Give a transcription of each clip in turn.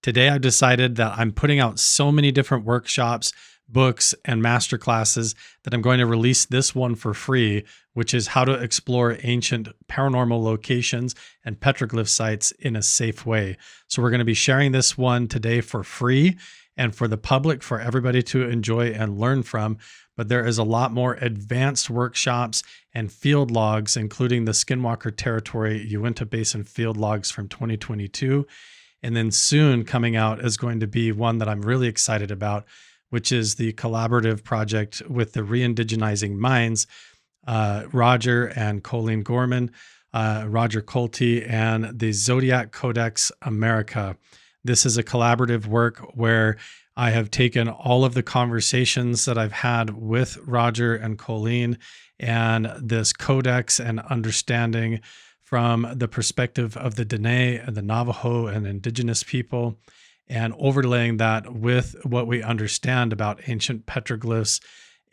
Today, I've decided that I'm putting out so many different workshops, books, and masterclasses that I'm going to release this one for free, which is how to explore ancient paranormal locations and petroglyph sites in a safe way. So we're going to be sharing this one today for free and for the public, for everybody to enjoy and learn from. But there is a lot more advanced workshops and field logs, including the Skinwalker Territory Uinta Basin field logs from 2022. And then soon coming out is going to be one that I'm really excited about, which is the collaborative project with the Re-Indigenizing Minds, Roger and Colleen Gorman, Roger Colty, and the Zodiac Codex America. This is a collaborative work where I have taken all of the conversations that I've had with Roger and Colleen and this codex and understanding from the perspective of the Dene and the Navajo and indigenous people, and overlaying that with what we understand about ancient petroglyphs,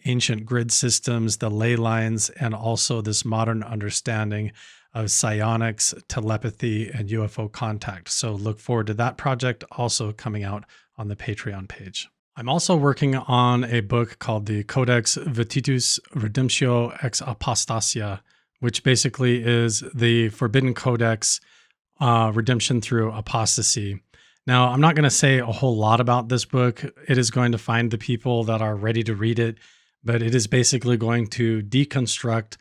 ancient grid systems, the ley lines, and also this modern understanding of psionics, telepathy, and UFO contact. So look forward to that project also coming out on the Patreon page. I'm also working on a book called the Codex Vetitus Redemptio ex Apostasia, which basically is the Forbidden Codex, redemption through apostasy. Now, I'm not going to say a whole lot about this book. It is going to find the people that are ready to read it, but it is basically going to deconstruct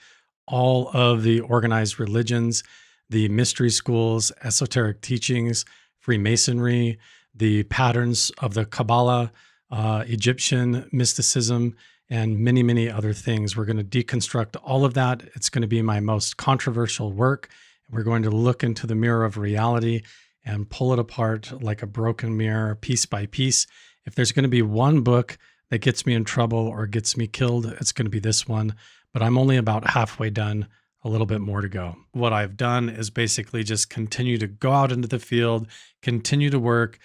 all of the organized religions, the mystery schools, esoteric teachings, Freemasonry, the patterns of the Kabbalah, Egyptian mysticism, and many, many other things. We're going to deconstruct all of that. It's going to be my most controversial work. We're going to look into the mirror of reality and pull it apart like a broken mirror, piece by piece. If there's going to be one book that gets me in trouble or gets me killed, it's going to be this one. But I'm only about halfway done, a little bit more to go. What I've done is basically just continue to go out into the field, continue to work,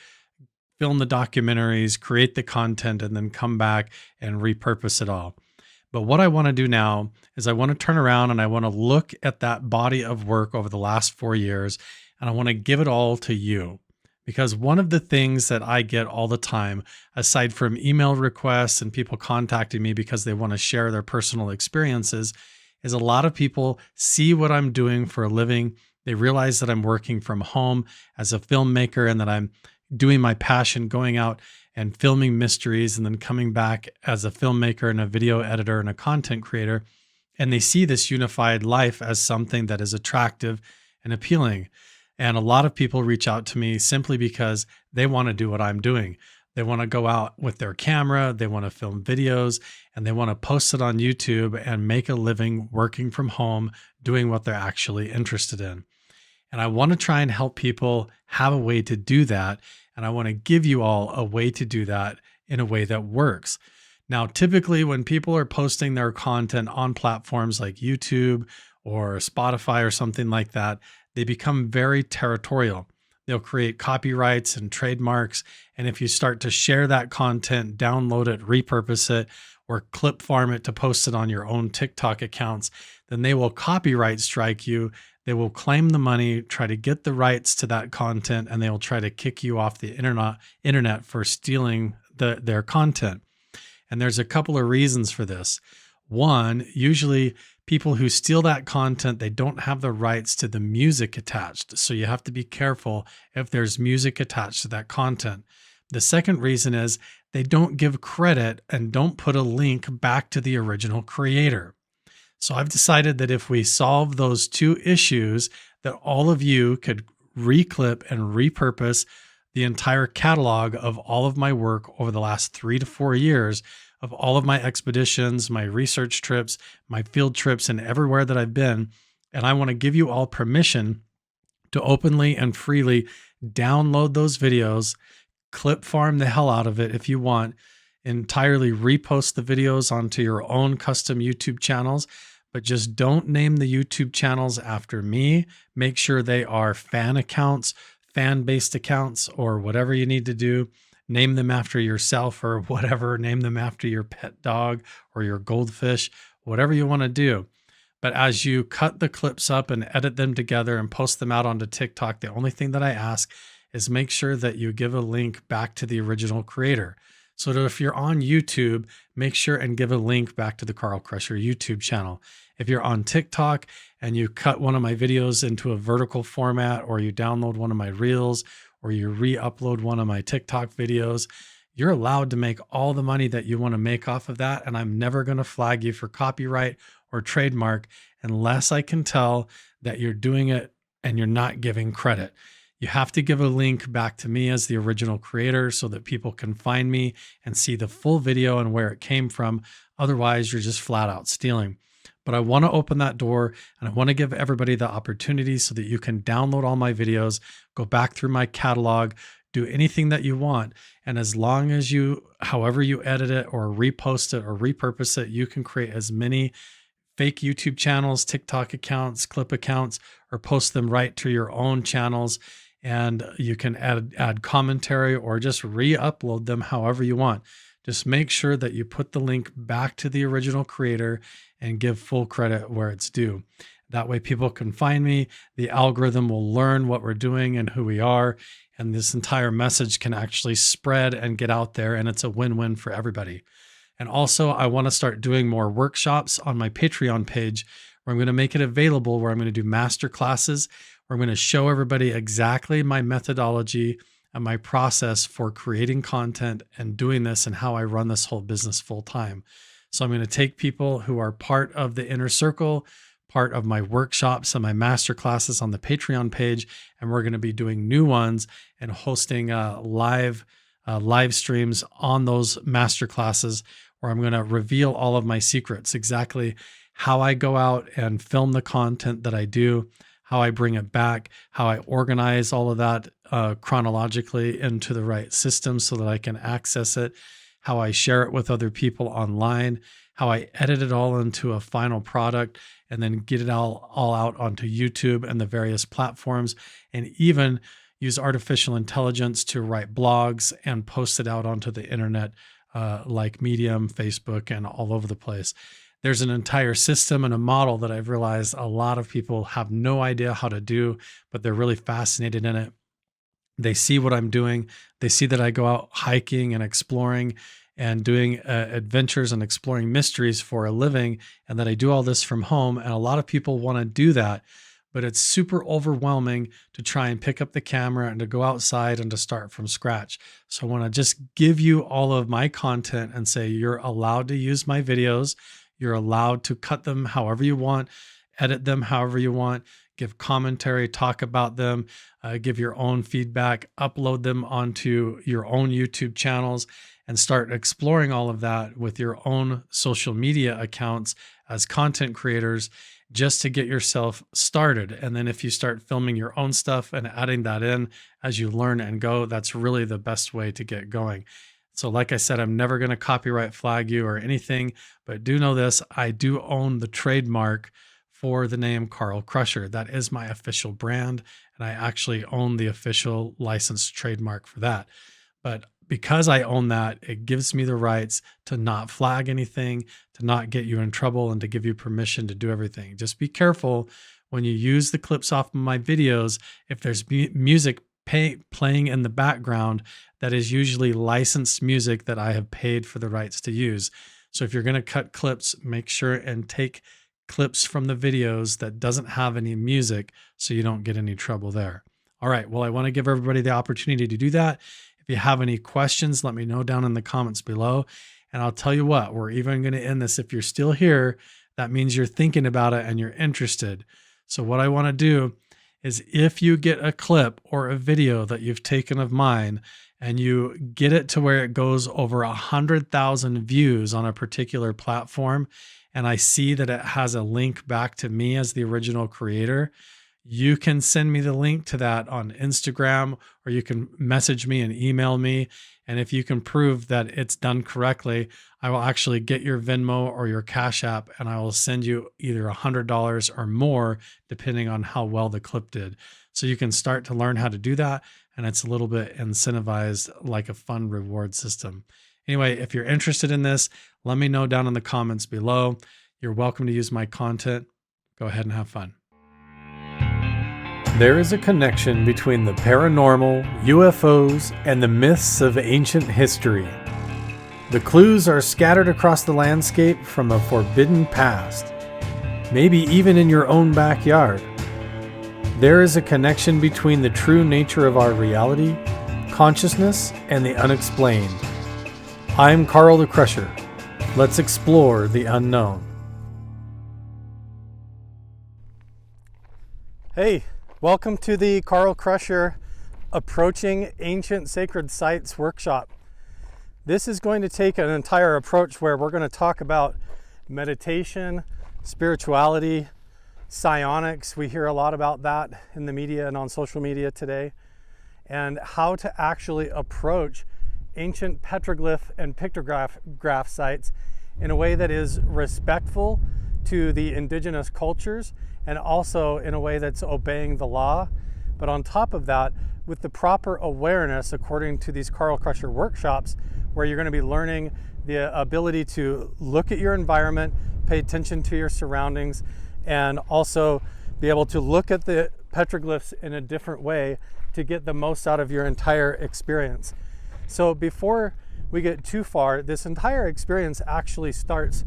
film the documentaries, create the content, and then come back and repurpose it all. But what I want to do now is I want to turn around and I want to look at that body of work over the last 4 years, and I want to give it all to you. Because one of the things that I get all the time, aside from email requests and people contacting me because they want to share their personal experiences, is a lot of people see what I'm doing for a living. They realize that I'm working from home as a filmmaker and that I'm doing my passion, going out and filming mysteries and then coming back as a filmmaker and a video editor and a content creator. And they see this unified life as something that is attractive and appealing. And a lot of people reach out to me simply because they want to do what I'm doing. They want to go out with their camera, they want to film videos, and they want to post it on YouTube and make a living working from home, doing what they're actually interested in. And I want to try and help people have a way to do that. And I want to give you all a way to do that in a way that works. Now, typically when people are posting their content on platforms like YouTube or Spotify or something like that, they become very territorial. They'll create copyrights and trademarks. And if you start to share that content, download it, repurpose it, or clip farm it to post it on your own TikTok accounts, then they will copyright strike you. They will claim the money, try to get the rights to that content, and they will try to kick you off the internet for stealing their content. And there's a couple of reasons for this. One, usually people who steal that content, they don't have the rights to the music attached. So you have to be careful if there's music attached to that content. The second reason is they don't give credit and don't put a link back to the original creator. So I've decided that if we solve those two issues, that all of you could reclip and repurpose the entire catalog of all of my work over the last 3 to 4 years, of all of my expeditions, my research trips, my field trips, and everywhere that I've been. And I want to give you all permission to openly and freely download those videos, clip farm the hell out of it if you want, entirely repost the videos onto your own custom YouTube channels, but just don't name the YouTube channels after me. Make sure they are fan accounts, fan-based accounts, or whatever you need to do. Name them after yourself or whatever. Name them after your pet dog or your goldfish, whatever you want to do. But as you cut the clips up and edit them together and post them out onto TikTok, the only thing that I ask is make sure that you give a link back to the original creator. So that if you're on YouTube, make sure and give a link back to the Carl Crusher YouTube channel. If you're on TikTok and you cut one of my videos into a vertical format, or you download one of my reels, or you re-upload one of my TikTok videos, you're allowed to make all the money that you want to make off of that. And I'm never going to flag you for copyright or trademark unless I can tell that you're doing it and you're not giving credit. You have to give a link back to me as the original creator so that people can find me and see the full video and where it came from. Otherwise, you're just flat out stealing. But I want to open that door, and I want to give everybody the opportunity so that you can download all my videos, go back through my catalog, do anything that you want. And as long as however you edit it or repost it or repurpose it, you can create as many fake YouTube channels, TikTok accounts, clip accounts, or post them right to your own channels. And you can add commentary or just re-upload them however you want. Just make sure that you put the link back to the original creator and give full credit where it's due. That way people can find me. The algorithm will learn what we're doing and who we are. And this entire message can actually spread and get out there. And it's a win-win for everybody. And also, I want to start doing more workshops on my Patreon page, where I'm going to make it available, where I'm going to do master classes, where I'm going to show everybody exactly my methodology and my process for creating content and doing this, and how I run this whole business full time. So I'm going to take people who are part of the inner circle, part of my workshops and my master classes on the Patreon page, and we're going to be doing new ones and hosting live streams on those master classes, where I'm going to reveal all of my secrets, exactly how I go out and film the content that I do, how I bring it back, how I organize all of that chronologically into the right system so that I can access it, how I share it with other people online, how I edit it all into a final product, and then get it all out onto YouTube and the various platforms, and even use artificial intelligence to write blogs and post it out onto the internet, like Medium, Facebook, and all over the place. There's an entire system and a model that I've realized a lot of people have no idea how to do, but they're really fascinated in it. They see what I'm doing. They see that I go out hiking and exploring and doing adventures and exploring mysteries for a living, and that I do all this from home. And a lot of people want to do that, but it's super overwhelming to try and pick up the camera and to go outside and to start from scratch. So I want to just give you all of my content and say, you're allowed to use my videos. You're allowed to cut them however you want, edit them however you want, give commentary, talk about them, give your own feedback, upload them onto your own YouTube channels, and start exploring all of that with your own social media accounts as content creators, just to get yourself started. And then if you start filming your own stuff and adding that in as you learn and go, that's really the best way to get going. So like I said, I'm never going to copyright flag you or anything, but do know this, I do own the trademark for the name Carl Crusher. That is my official brand, and I actually own the official licensed trademark for that. But because I own that, it gives me the rights to not flag anything, to not get you in trouble, and to give you permission to do everything. Just be careful when you use the clips off of my videos. If there's music playing in the background, that is usually licensed music that I have paid for the rights to use. So if you're going to cut clips, make sure and take clips from the videos that doesn't have any music so you don't get any trouble there. All right. Well, I want to give everybody the opportunity to do that. If you have any questions, let me know down in the comments below. And I'll tell you what, we're even going to end this. If you're still here, that means you're thinking about it and you're interested. So what I want to do is, if you get a clip or a video that you've taken of mine and you get it to where it goes over 100,000 views on a particular platform, and I see that it has a link back to me as the original creator, you can send me the link to that on Instagram, or you can message me and email me. And if you can prove that it's done correctly, I will actually get your Venmo or your Cash App, and I will send you either $100 or more, depending on how well the clip did. So you can start to learn how to do that. And it's a little bit incentivized, like a fun reward system. Anyway, if you're interested in this, let me know down in the comments below. You're welcome to use my content. Go ahead and have fun. There is a connection between the paranormal, UFOs, and the myths of ancient history. The clues are scattered across the landscape from a forbidden past, maybe even in your own backyard. There is a connection between the true nature of our reality, consciousness, and the unexplained. I'm Carl the Crusher. Let's explore the unknown. Hey, welcome to the Carl Crusher Approaching Ancient Sacred Sites workshop. This is going to take an entire approach where we're going to talk about meditation, spirituality, psionics. We hear a lot about that in the media and on social media today, and how to actually approach ancient petroglyph and pictograph sites in a way that is respectful to the indigenous cultures and also in a way that's obeying the law. But on top of that, with the proper awareness according to these Carl Crusher workshops, where you're going to be learning the ability to look at your environment, pay attention to your surroundings, and also be able to look at the petroglyphs in a different way to get the most out of your entire experience. So before we get too far, this entire experience actually starts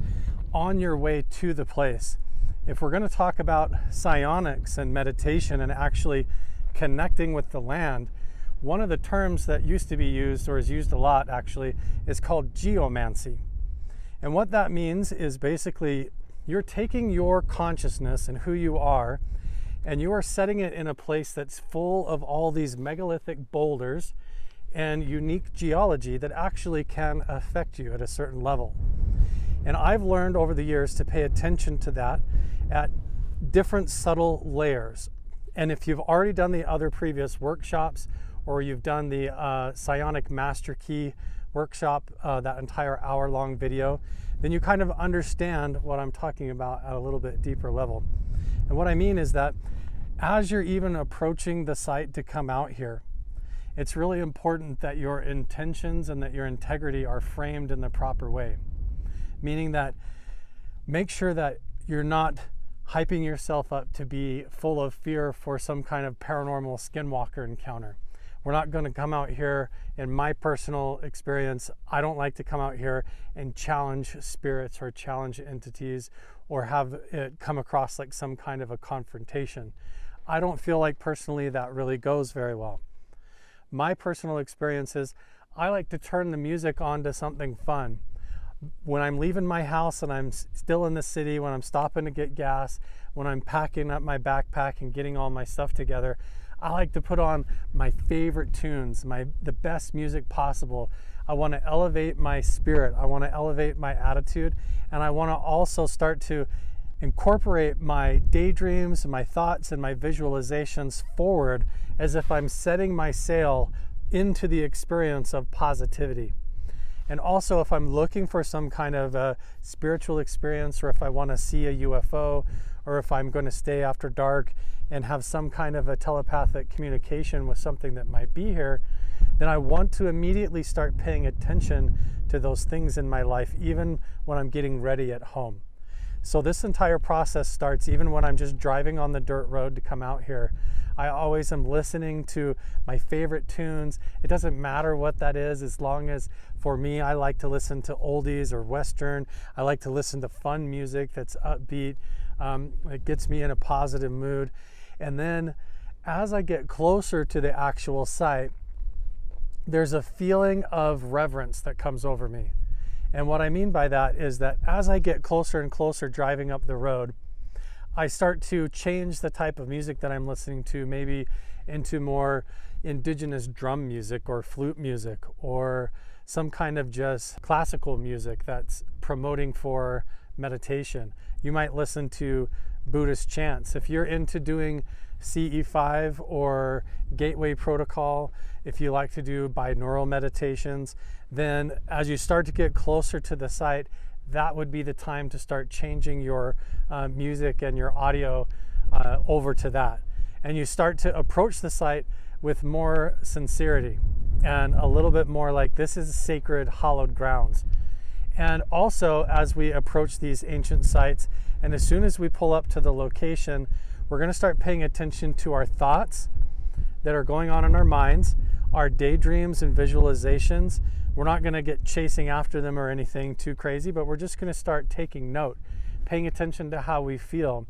on your way to the place. If we're going to talk about psionics and meditation and actually connecting with the land, one of the terms that used to be used, or is used a lot actually, is called geomancy. And what that means is basically you're taking your consciousness and who you are, and you are setting it in a place that's full of all these megalithic boulders and unique geology that actually can affect you at a certain level. And I've learned over the years to pay attention to that at different subtle layers. And if you've already done the other previous workshops, or you've done the Psionic Master Key workshop, that entire hour-long video, then you kind of understand what I'm talking about at a little bit deeper level. And what I mean is that as you're even approaching the site to come out here, it's really important that your intentions and that your integrity are framed in the proper way. Meaning that make sure that you're not hyping yourself up to be full of fear for some kind of paranormal skinwalker encounter. We're not going to come out here, in my personal experience, I don't like to come out here and challenge spirits or challenge entities or have it come across like some kind of a confrontation. I don't feel like personally that really goes very well. My personal experience is I like to turn the music on to something fun. When I'm leaving my house and I'm still in the city, when I'm stopping to get gas, when I'm packing up my backpack and getting all my stuff together, I like to put on my favorite tunes, the best music possible. I want to elevate my spirit. I want to elevate my attitude. And I want to also start to incorporate my daydreams, my thoughts, and my visualizations forward as if I'm setting my sail into the experience of positivity. And also, if I'm looking for some kind of a spiritual experience, or if I want to see a UFO, or if I'm going to stay after dark and have some kind of a telepathic communication with something that might be here, then I want to immediately start paying attention to those things in my life, even when I'm getting ready at home. So this entire process starts even when I'm just driving on the dirt road to come out here. I always am listening to my favorite tunes. It doesn't matter what that is, as long as, for me, I like to listen to oldies or Western. I like to listen to fun music that's upbeat. It gets me in a positive mood. And then as I get closer to the actual site, there's a feeling of reverence that comes over me. And what I mean by that is that as I get closer and closer driving up the road, I start to change the type of music that I'm listening to, maybe into more indigenous drum music or flute music, or some kind of just classical music that's promoting for meditation. You might listen to Buddhist chants. If you're into doing CE5 or Gateway Protocol, if you like to do binaural meditations, then as you start to get closer to the site, that would be the time to start changing your music and your audio over to that. And you start to approach the site with more sincerity and a little bit more like, this is sacred, hallowed grounds. And also, as we approach these ancient sites, and as soon as we pull up to the location, we're going to start paying attention to our thoughts that are going on in our minds, our daydreams and visualizations. We're not going to get chasing after them or anything too crazy, but we're just going to start taking note, paying attention to how we feel,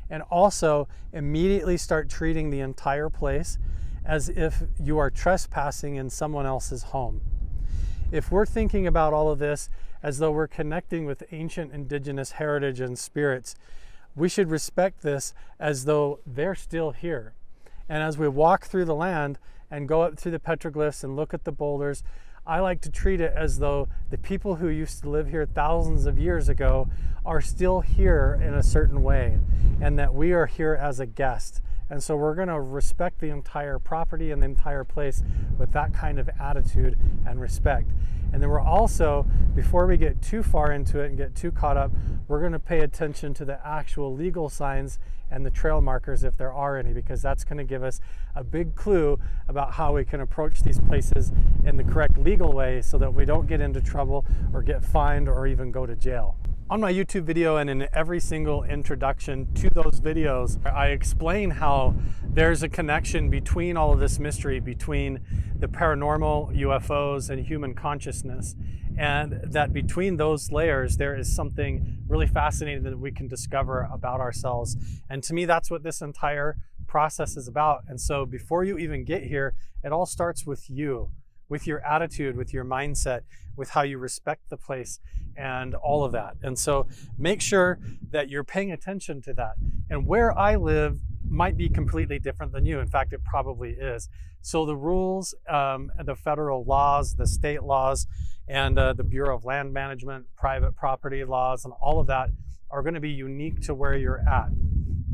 and also immediately start treating the entire place as if you are trespassing in someone else's home. If we're thinking about all of this as though we're connecting with ancient indigenous heritage and spirits, we should respect this as though they're still here. And as we walk through the land and go up through the petroglyphs and look at the boulders, I like to treat it as though the people who used to live here thousands of years ago are still here in a certain way, and that we are here as a guest. And so we're going to respect the entire property and the entire place with that kind of attitude and respect. And then we're also, before we get too far into it and get too caught up, we're going to pay attention to the actual legal signs and the trail markers if there are any, because that's going to give us a big clue about how we can approach these places in the correct legal way so that we don't get into trouble or get fined or even go to jail. On my YouTube video and in every single introduction to those videos, I explain how there's a connection between all of this mystery, between the paranormal, UFOs, and human consciousness. And that between those layers, there is something really fascinating that we can discover about ourselves. And to me, that's what this entire process is about. And so before you even get here, it all starts with you, with your attitude, with your mindset, with how you respect the place and all of that. And so make sure that you're paying attention to that. And where I live might be completely different than you. In fact, it probably is. So the rules, the federal laws, the state laws, and the Bureau of Land Management, private property laws, and all of that are going to be unique to where you're at.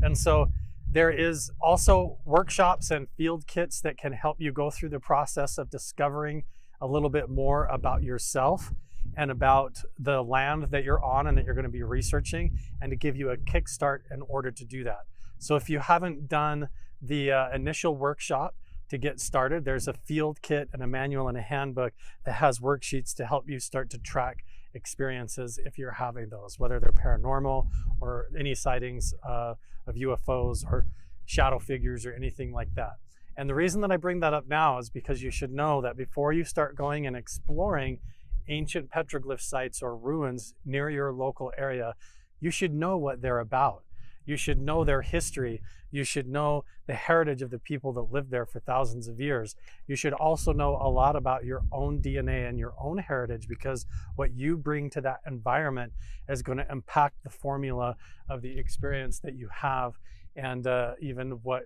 And so there is also workshops and field kits that can help you go through the process of discovering a little bit more about yourself and about the land that you're on and that you're going to be researching, and to give you a kickstart in order to do that. So if you haven't done the initial workshop to get started, there's a field kit and a manual and a handbook that has worksheets to help you start to track experiences if you're having those, whether they're paranormal or any sightings of UFOs or shadow figures or anything like that. And the reason that I bring that up now is because you should know that before you start going and exploring ancient petroglyph sites or ruins near your local area, you should know what they're about. You should know their history. You should know the heritage of the people that lived there for thousands of years. You should also know a lot about your own DNA and your own heritage, because what you bring to that environment is going to impact the formula of the experience that you have, and even what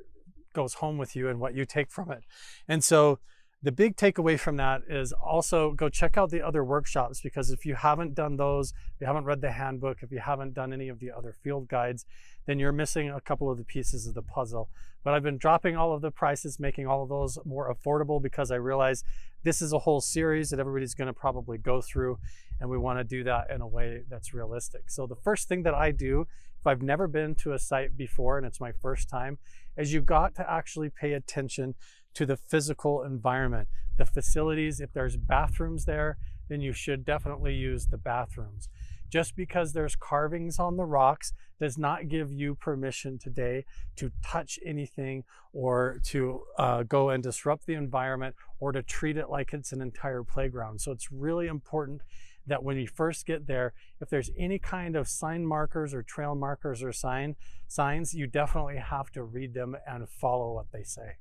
goes home with you and what you take from it. And so the big takeaway from that is also go check out the other workshops, because if you haven't done those, if you haven't read the handbook, if you haven't done any of the other field guides, then you're missing a couple of the pieces of the puzzle. But I've been dropping all of the prices, making all of those more affordable, because I realize this is a whole series that everybody's going to probably go through, and we want to do that in a way that's realistic. So the first thing that I do, if I've never been to a site before and it's my first time, is you've got to actually pay attention to the physical environment, the facilities. If there's bathrooms there, then you should definitely use the bathrooms. Just because there's carvings on the rocks does not give you permission today to touch anything, or to go and disrupt the environment, or to treat it like it's an entire playground. So it's really important that when you first get there, if there's any kind of sign markers or trail markers or signs, you definitely have to read them and follow what they say.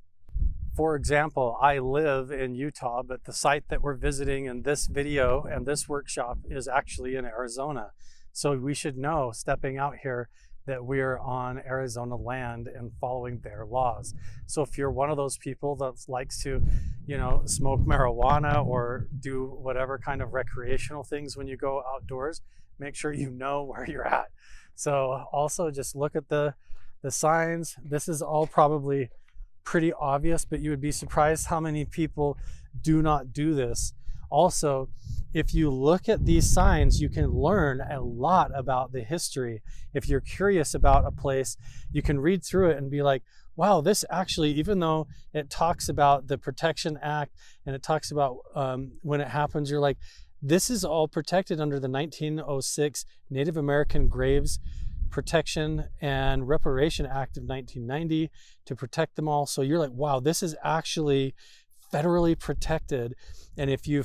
For example, I live in Utah, but the site that we're visiting in this video and this workshop is actually in Arizona. So we should know, stepping out here, that we're on Arizona land and following their laws. So if you're one of those people that likes to, smoke marijuana or do whatever kind of recreational things when you go outdoors, make sure you know where you're at. So also just look at the signs. This is all probably pretty obvious, but you would be surprised how many people do not do this. Also, if you look at these signs, you can learn a lot about the history. If you're curious about a place, you can read through it and be like, wow, this actually, even though it talks about the Protection Act and it talks about when it happens, you're like, this is all protected under the 1906 Native American Graves Protection and Reparation Act of 1990 to protect them all. So you're like, wow, this is actually federally protected. And if you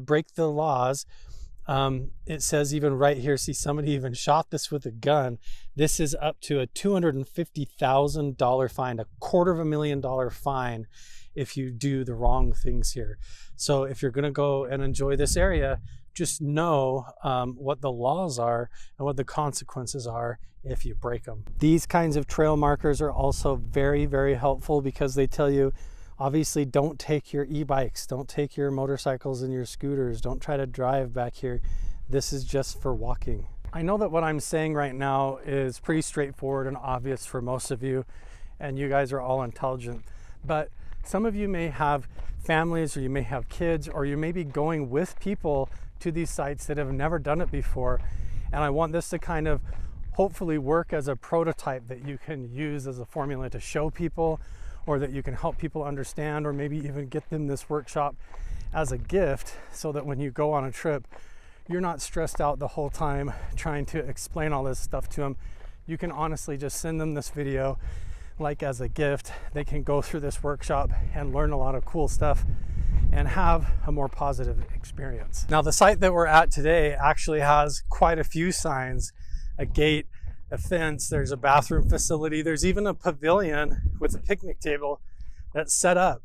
break the laws, it says even right here, see, somebody even shot this with a gun. This is up to a $250,000 fine, $250,000 fine if you do the wrong things here. So if you're going to go and enjoy this area, just know what the laws are and what the consequences are if you break them. These kinds of trail markers are also very, very helpful because they tell you, obviously, don't take your e-bikes, don't take your motorcycles and your scooters, don't try to drive back here. This is just for walking. I know that what I'm saying right now is pretty straightforward and obvious for most of you, and you guys are all intelligent, but some of you may have families, or you may have kids, or you may be going with people to these sites that have never done it before. And I want this to kind of hopefully work as a prototype that you can use as a formula to show people, or that you can help people understand, or maybe even get them this workshop as a gift so that when you go on a trip, you're not stressed out the whole time trying to explain all this stuff to them. You can honestly just send them this video like as a gift. They can go through this workshop and learn a lot of cool stuff and have a more positive experience. Now, the site that we're at today actually has quite a few signs, a gate, a fence, there's a bathroom facility, there's even a pavilion with a picnic table that's set up.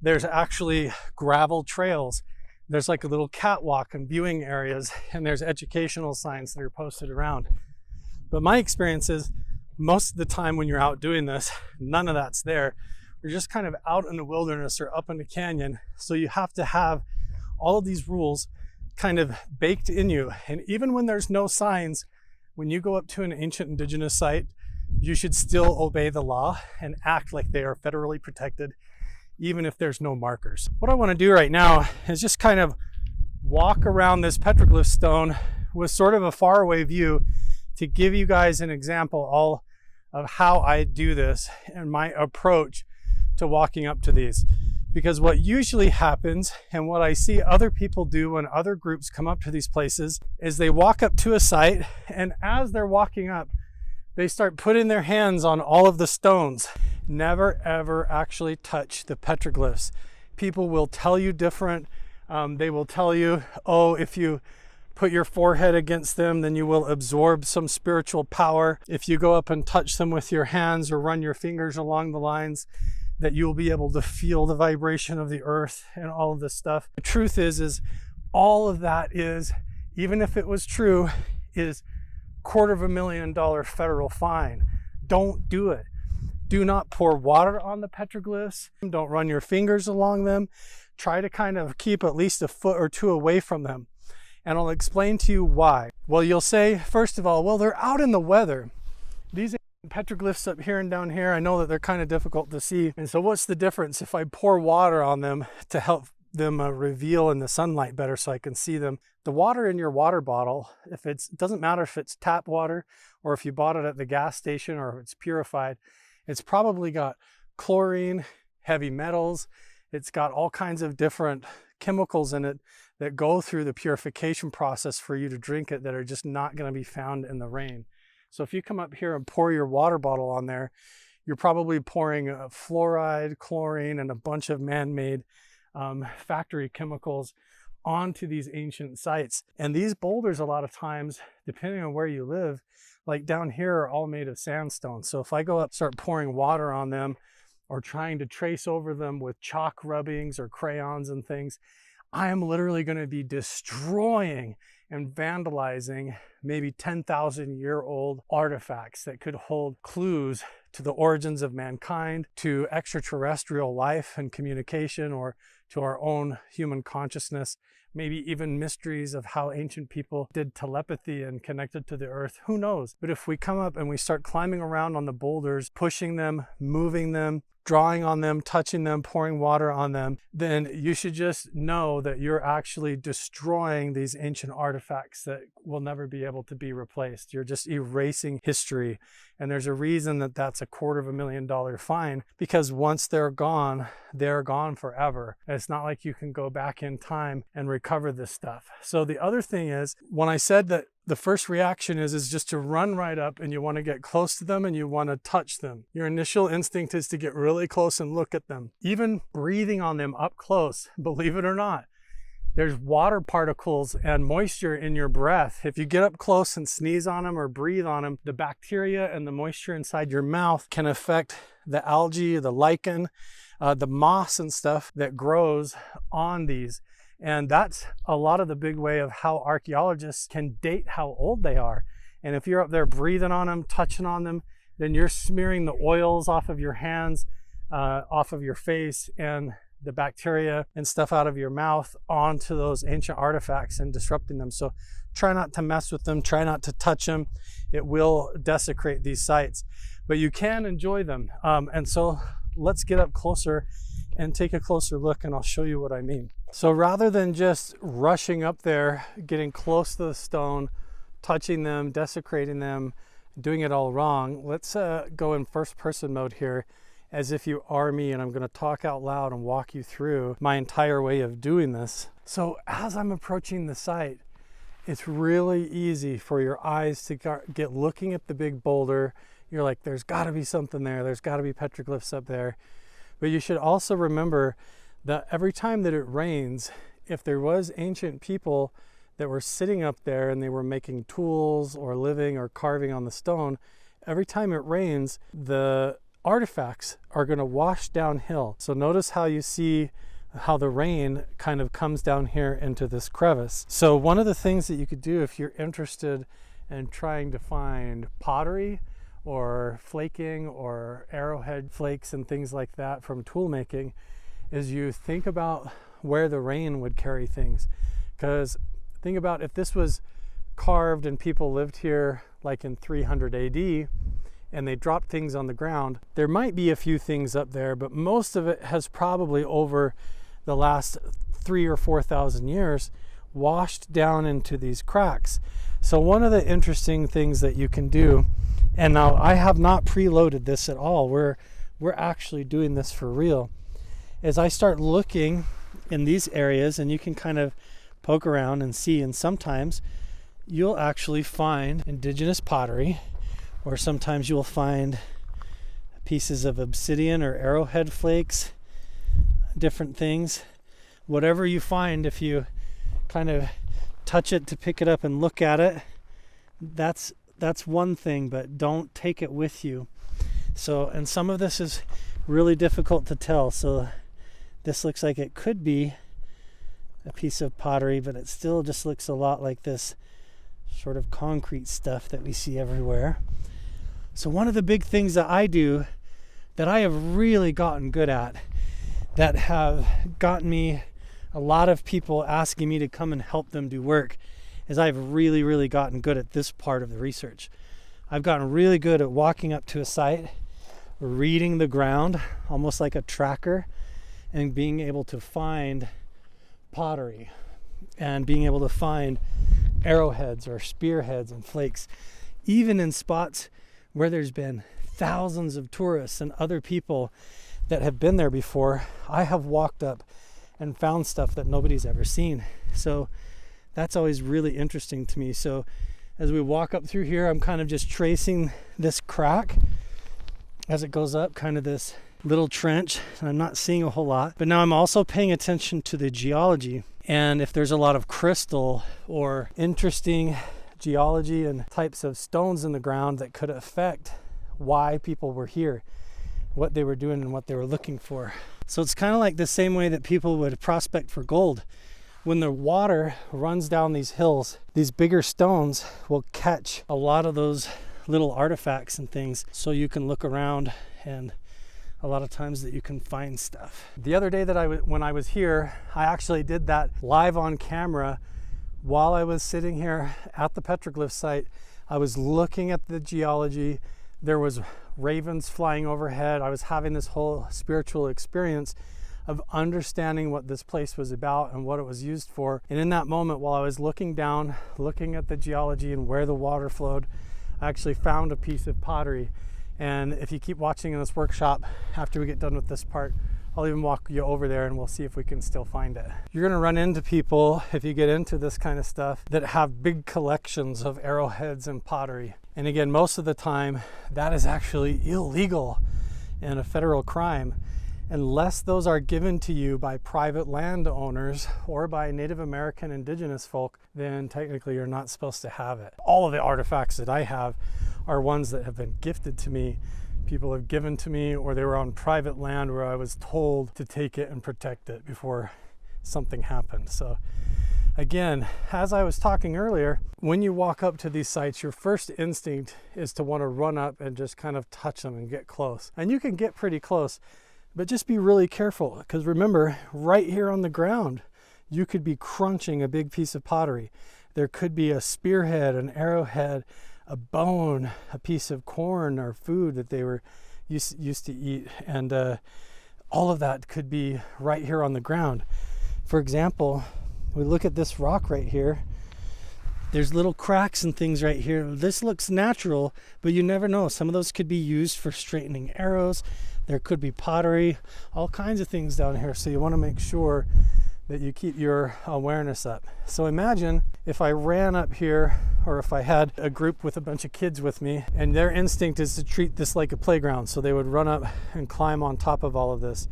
There's actually gravel trails. There's like a little catwalk and viewing areas, and there's educational signs that are posted around. But my experience is most of the time when you're out doing this, none of that's there. You're just kind of out in the wilderness or up in the canyon. So you have to have all of these rules kind of baked in you. And even when there's no signs, when you go up to an ancient indigenous site, you should still obey the law and act like they are federally protected, even if there's no markers. What I want to do right now is just kind of walk around this petroglyph stone with sort of a faraway view to give you guys an example all of how I do this and my approach to walking up to these. Because what usually happens, and what I see other people do when other groups come up to these places, is they walk up to a site, and as they're walking up, they start putting their hands on all of the stones. Never ever actually touch the petroglyphs. People will tell you different. They will tell you, oh, if you put your forehead against them, then you will absorb some spiritual power. If you go up and touch them with your hands or run your fingers along the lines, that you'll be able to feel the vibration of the earth and all of this stuff. The truth is all of that is, even if it was true, is $250,000 federal fine. Don't do it. Do not pour water on the petroglyphs. Don't run your fingers along them. Try to kind of keep at least a foot or two away from them. And I'll explain to you why. Well, you'll say, first of all, well, they're out in the weather. These petroglyphs up here and down here, I know that they're kind of difficult to see. And so what's the difference if I pour water on them to help them reveal in the sunlight better so I can see them? The water in your water bottle, it doesn't matter if it's tap water or if you bought it at the gas station or if it's purified, it's probably got chlorine, heavy metals, it's got all kinds of different chemicals in it that go through the purification process for you to drink it that are just not going to be found in the rain. So if you come up here and pour your water bottle on there, you're probably pouring fluoride, chlorine, and a bunch of man-made factory chemicals onto these ancient sites. And these boulders, a lot of times, depending on where you live, like down here, are all made of sandstone. So if I go up, start pouring water on them or trying to trace over them with chalk rubbings or crayons and things, I am literally going to be destroying and vandalizing maybe 10,000-year-old artifacts that could hold clues to the origins of mankind, to extraterrestrial life and communication, or to our own human consciousness, maybe even mysteries of how ancient people did telepathy and connected to the earth. Who knows? But if we come up and we start climbing around on the boulders, pushing them, moving them, drawing on them, touching them, pouring water on them, then you should just know that you're actually destroying these ancient artifacts that will never be able to be replaced. You're just erasing history. And there's a reason that that's a $250,000 fine, because once they're gone forever. And it's not like you can go back in time and recover this stuff. So the other thing is, when I said that the first reaction is just to run right up, and you want to get close to them and you want to touch them. Your initial instinct is to get really close and look at them. Even breathing on them up close, believe it or not, there's water particles and moisture in your breath. If you get up close and sneeze on them or breathe on them, the bacteria and the moisture inside your mouth can affect the algae, the lichen, the moss and stuff that grows on these. And that's a lot of the big way of how archaeologists can date how old they are. And if you're up there breathing on them, touching on them, then you're smearing the oils off of your hands, off of your face, and the bacteria and stuff out of your mouth onto those ancient artifacts and disrupting them. So try not to mess with them, try not to touch them. It will desecrate these sites, but you can enjoy them. And so let's get up closer and take a closer look, and I'll show you what I mean. So rather than just rushing up there, getting close to the stone, touching them, desecrating them, doing it all wrong, let's go in first person mode here, as if you are me, and I'm going to talk out loud and walk you through my entire way of doing this. So as I'm approaching the site, it's really easy for your eyes to get looking at the big boulder. You're like, there's got to be something there. There's got to be petroglyphs up there. But you should also remember that every time that it rains, if there was ancient people that were sitting up there and they were making tools or living or carving on the stone, every time it rains, the artifacts are going to wash downhill. So notice how you see how the rain kind of comes down here into this crevice. So one of the things that you could do if you're interested in trying to find pottery or flaking or arrowhead flakes and things like that from tool making is you think about where the rain would carry things. Because think about if this was carved and people lived here like in 300 AD, and they dropped things on the ground, there might be a few things up there, but most of it has probably over the last 3,000 or 4,000 years washed down into these cracks. So one of the interesting things that you can do, and now I have not preloaded this at all, we're actually doing this for real, is I start looking in these areas, and you can kind of poke around and see, and sometimes you'll actually find indigenous pottery, or sometimes you'll find pieces of obsidian or arrowhead flakes, different things. Whatever you find, if you kind of touch it to pick it up and look at it, that's one thing, but don't take it with you. So, and some of this is really difficult to tell. So this looks like it could be a piece of pottery, but it still just looks a lot like this sort of concrete stuff that we see everywhere. So one of the big things that I do that I have really gotten good at, that have gotten me a lot of people asking me to come and help them do work, is I've really gotten good at this part of the research. I've gotten really good at walking up to a site, reading the ground, almost like a tracker, and being able to find pottery and being able to find arrowheads or spearheads and flakes, even in spots where there's been thousands of tourists and other people that have been there before. I have walked up and found stuff that nobody's ever seen. So that's always really interesting to me. So as we walk up through here, I'm kind of just tracing this crack as it goes up, kind of this little trench. I'm not seeing a whole lot, but now I'm also paying attention to the geology. And if there's a lot of crystal or interesting geology and types of stones in the ground that could affect why people were here, what they were doing and what they were looking for. So it's kind of like the same way that people would prospect for gold. When the water runs down these hills, these bigger stones will catch a lot of those little artifacts and things, so you can look around, and a lot of times that you can find stuff. The other day that when I was here, I actually did that live on camera. While I was sitting here at the petroglyph site, I was looking at the geology. There was ravens flying overhead. I was having this whole spiritual experience of understanding what this place was about and what it was used for. And in that moment, while I was looking down, looking at the geology and where the water flowed, I actually found a piece of pottery. And if you keep watching in this workshop, after we get done with this part, I'll even walk you over there and we'll see if we can still find it. You're gonna run into people, if you get into this kind of stuff, that have big collections of arrowheads and pottery. And again, most of the time, that is actually illegal and a federal crime. Unless those are given to you by private landowners or by Native American indigenous folk, then technically you're not supposed to have it. All of the artifacts that I have are ones that have been gifted to me. People have given to me, or they were on private land where I was told to take it and protect it before something happened. So again, as I was talking earlier, when you walk up to these sites, your first instinct is to want to run up and just kind of touch them and get close. And you can get pretty close, but just be really careful, because remember, right here on the ground, you could be crunching a big piece of pottery. There could be a spearhead, an arrowhead, a bone, a piece of corn or food that they were used to eat. And all of that could be right here on the ground. For example, we look at this rock right here. There's little cracks and things right here. This looks natural, but you never know. Some of those could be used for straightening arrows. There could be pottery, all kinds of things down here. So you want to make sure that you keep your awareness up. So imagine if I ran up here, or if I had a group with a bunch of kids with me, and their instinct is to treat this like a playground. So they would run up and climb on top of all of this.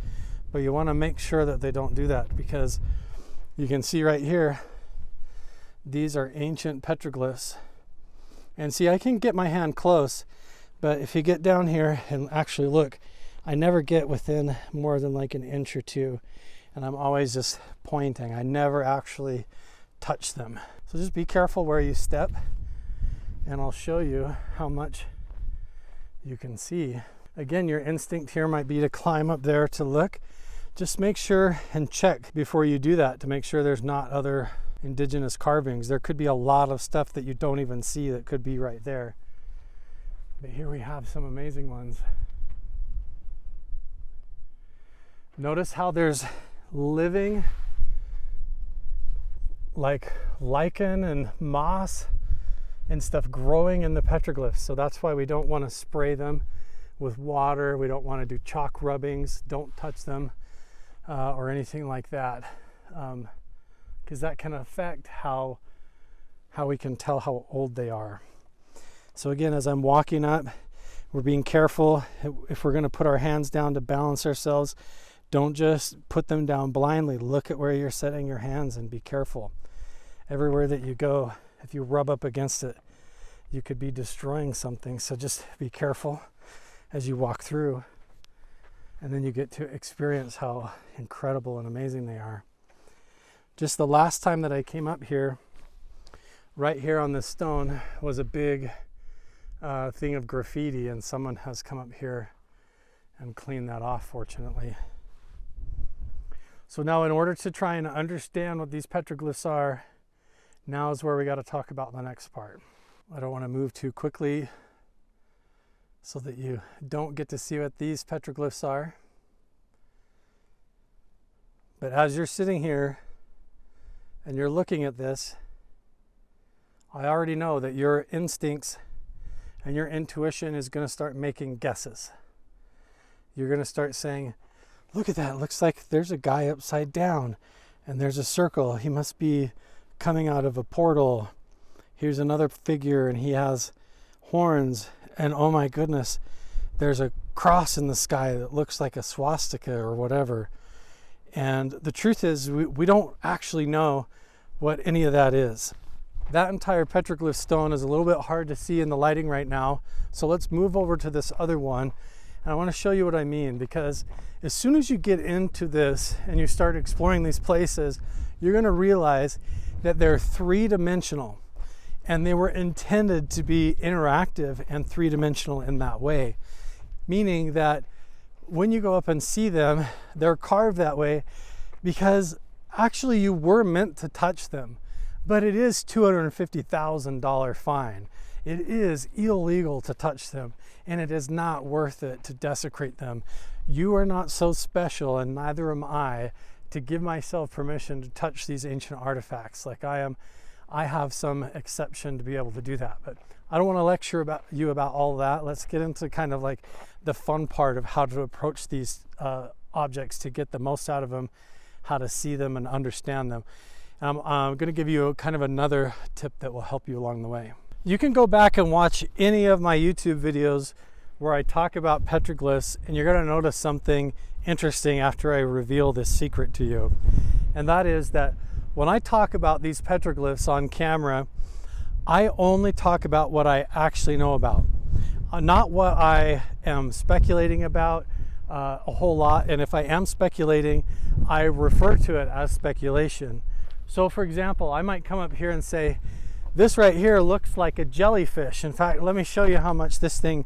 But you want to make sure that they don't do that, because you can see right here, these are ancient petroglyphs. And see, I can get my hand close, but if you get down here and actually look, I never get within more than like an inch or two, and I'm always just pointing. I never actually touch them. So just be careful where you step, and I'll show you how much you can see. Again, your instinct here might be to climb up there to look. Just make sure and check before you do that to make sure there's not other indigenous carvings. There could be a lot of stuff that you don't even see that could be right there. But here we have some amazing ones. Notice how there's living, like lichen and moss and stuff growing in the petroglyphs. So that's why we don't want to spray them with water. We don't want to do chalk rubbings. Don't touch them or anything like that, because that can affect how we can tell how old they are. So again, as I'm walking up, we're being careful. If we're going to put our hands down to balance ourselves, don't just put them down blindly. Look at where you're setting your hands and be careful. Everywhere that you go, if you rub up against it, you could be destroying something. So just be careful as you walk through, and then you get to experience how incredible and amazing they are. Just the last time that I came up here, right here on this stone was a big thing of graffiti, and someone has come up here and cleaned that off, fortunately. So now, in order to try and understand what these petroglyphs are, now is where we got to talk about the next part. I don't want to move too quickly so that you don't get to see what these petroglyphs are. But as you're sitting here and you're looking at this, I already know that your instincts and your intuition is going to start making guesses. You're going to start saying, look at that, it looks like there's a guy upside down and there's a circle. He must be coming out of a portal. Here's another figure and he has horns, and oh my goodness, there's a cross in the sky that looks like a swastika or whatever. And the truth is, we don't actually know what any of that is. That entire petroglyph stone is a little bit hard to see in the lighting right now, so let's move over to this other one. And I want to show you what I mean, because as soon as you get into this and you start exploring these places, you're going to realize that they're three-dimensional, and they were intended to be interactive and three-dimensional in that way. Meaning that when you go up and see them, they're carved that way because actually you were meant to touch them, but it is $250,000 fine. It is illegal to touch them, and it is not worth it to desecrate them. You are not so special, and neither am I, to give myself permission to touch these ancient artifacts like I am. I have some exception to be able to do that, but I don't want to lecture you about all that. Let's get into kind of like the fun part of how to approach these objects to get the most out of them, how to see them and understand them. And I'm going to give you kind of another tip that will help you along the way. You can go back and watch any of my YouTube videos where I talk about petroglyphs, and you're going to notice something interesting after I reveal this secret to you. And that is that when I talk about these petroglyphs on camera, I only talk about what I actually know about, not what I am speculating about a whole lot. And if I am speculating, I refer to it as speculation. So for example, I might come up here and say, this right here looks like a jellyfish. In fact, let me show you how much this thing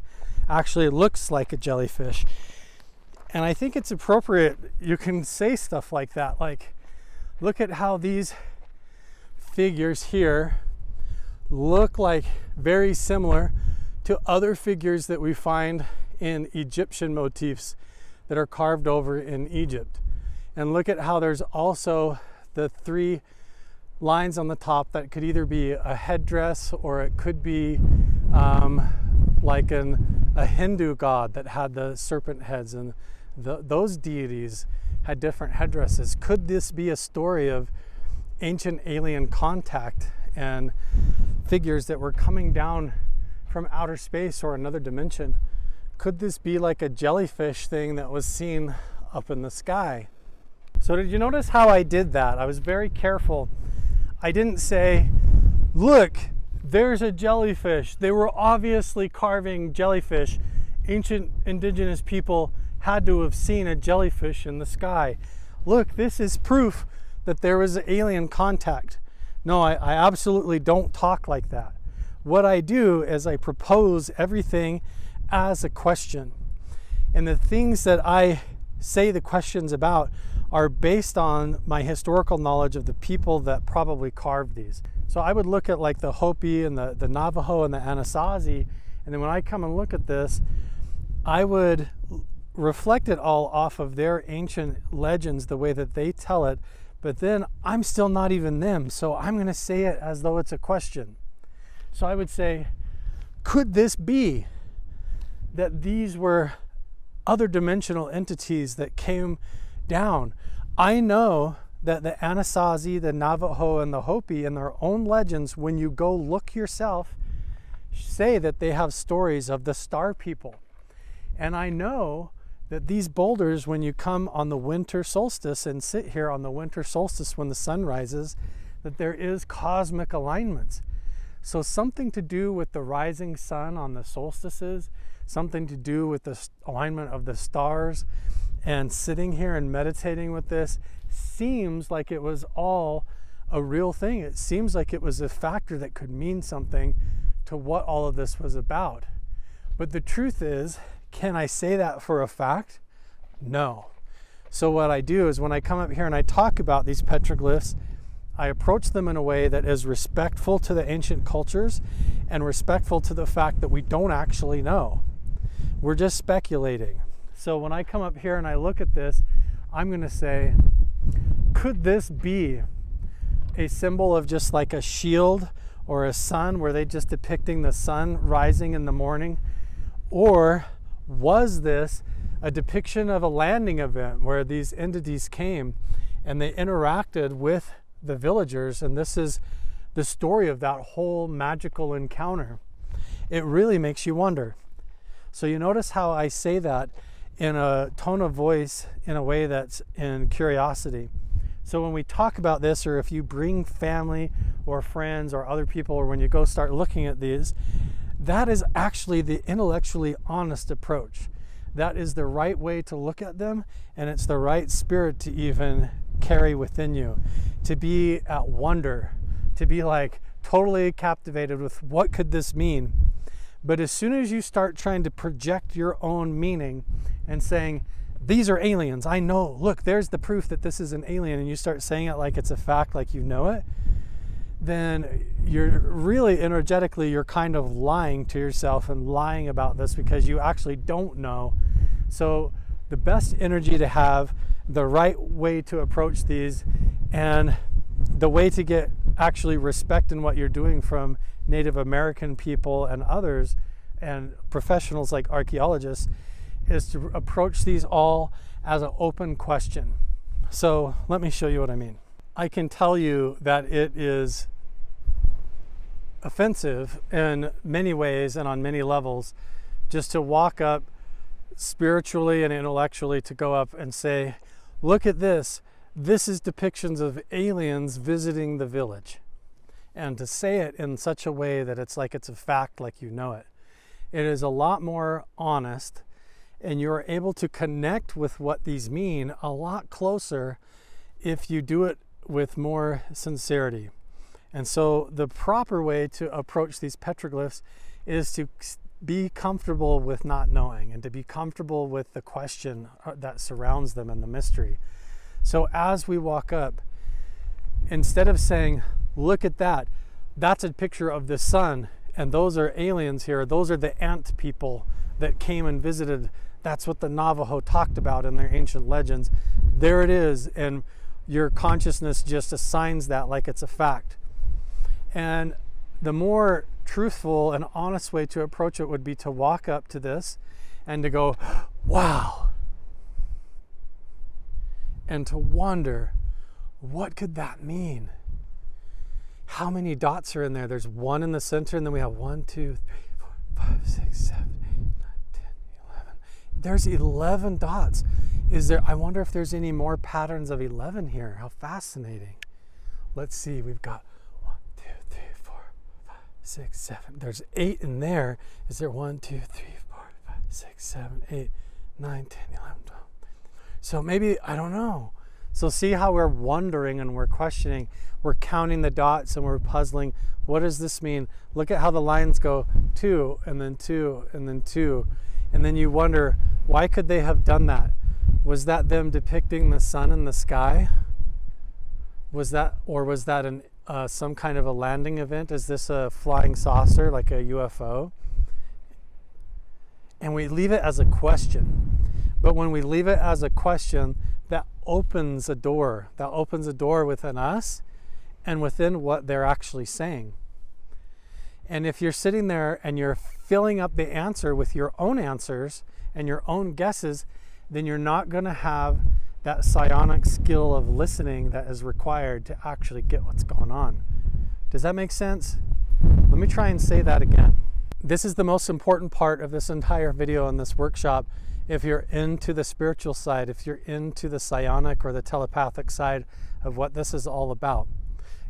actually looks like a jellyfish. And I think it's appropriate, you can say stuff like that, like, look at how these figures here look like very similar to other figures that we find in Egyptian motifs that are carved over in Egypt. And look at how there's also the 3 lines on the top that could either be a headdress or it could be like a Hindu god that had the serpent heads, and those deities had different headdresses. Could this be a story of ancient alien contact and figures that were coming down from outer space or another dimension? Could this be like a jellyfish thing that was seen up in the sky? So did you notice how I did that? I was very careful. I didn't say, look, there's a jellyfish. They were obviously carving jellyfish. Ancient indigenous people had to have seen a jellyfish in the sky. Look, this is proof that there was alien contact. No, I absolutely don't talk like that. What I do is I propose everything as a question. And the things that I say the questions about are based on my historical knowledge of the people that probably carved these. So I would look at like the Hopi and the Navajo and the Anasazi, and then when I come and look at this, I would reflect it all off of their ancient legends, the way that they tell it, but then I'm still not even them, so I'm going to say it as though it's a question. So I would say, could this be that these were other dimensional entities that came down? I know that the Anasazi, the Navajo, and the Hopi in their own legends, when you go look yourself, say that they have stories of the star people. And I know that these boulders, when you come on the winter solstice and sit here on the winter solstice when the sun rises, that there is cosmic alignments. So something to do with the rising sun on the solstices, something to do with the alignment of the stars, and sitting here and meditating with this seems like it was all a real thing. It seems like it was a factor that could mean something to what all of this was about. But the truth is, can I say that for a fact? No. So what I do is when I come up here and I talk about these petroglyphs, I approach them in a way that is respectful to the ancient cultures and respectful to the fact that we don't actually know. We're just speculating. So when I come up here and I look at this, I'm going to say, could this be a symbol of just like a shield or a sun, where they just depicting the sun rising in the morning? Or was this a depiction of a landing event where these entities came and they interacted with the villagers, and this is the story of that whole magical encounter? It really makes you wonder. So you notice how I say that in a tone of voice in a way that's in curiosity. So when we talk about this, or if you bring family or friends or other people, or when you go start looking at these, that is actually the intellectually honest approach. That is the right way to look at them, and it's the right spirit to even carry within you, to be at wonder, to be like totally captivated with what could this mean. But as soon as you start trying to project your own meaning and saying, these are aliens, I know, look, there's the proof that this is an alien, and you start saying it like it's a fact, like you know it, then you're really energetically, you're kind of lying to yourself and lying about this because you actually don't know. So the best energy to have, the right way to approach these, and the way to get actually respect in what you're doing from Native American people and others and professionals like archaeologists, is to approach these all as an open question. So let me show you what I mean. I can tell you that it is offensive in many ways and on many levels just to walk up spiritually and intellectually, to go up and say, look at this. This is depictions of aliens visiting the village. And to say it in such a way that it's like it's a fact, like you know it. It is a lot more honest, and you're able to connect with what these mean a lot closer if you do it with more sincerity. And so the proper way to approach these petroglyphs is to be comfortable with not knowing, and to be comfortable with the question that surrounds them and the mystery. So as we walk up, instead of saying, look at that, that's a picture of the sun, and those are aliens here, those are the ant people that came and visited, that's what the Navajo talked about in their ancient legends. There it is, and your consciousness just assigns that like it's a fact. And the more truthful and honest way to approach it would be to walk up to this and to go, wow, and to wonder, what could that mean? How many dots are in there? There's one in the center, and then we have 1, 2, 3, 4, 5, 6, 7, 8, 9, 10, 11. There's 11 dots. I wonder if there's any more patterns of 11 here. How fascinating. Let's see, we've got 1, 2, 3, 4, 5, 6, 7. There's 8 in there. Is there 1, 2, 3, 4, 5, 6, 7, 8, 9, 10, 11, 12. So maybe, I don't know. So see how we're wondering and we're questioning, we're counting the dots and we're puzzling. What does this mean? Look at how the lines go, 2 and then 2 and then 2. And then you wonder, why could they have done that? Was that them depicting the sun in the sky? Was that some kind of a landing event? Is this a flying saucer, like a UFO? And we leave it as a question. But when we leave it as a question, that opens a door. That opens a door within us and within what they're actually saying. And if you're sitting there and you're filling up the answer with your own answers and your own guesses, then you're not going to have that psionic skill of listening that is required to actually get what's going on. Does that make sense? Let me try and say that again. This is the most important part of this entire video and this workshop. If you're into the spiritual side, if you're into the psionic or the telepathic side of what this is all about,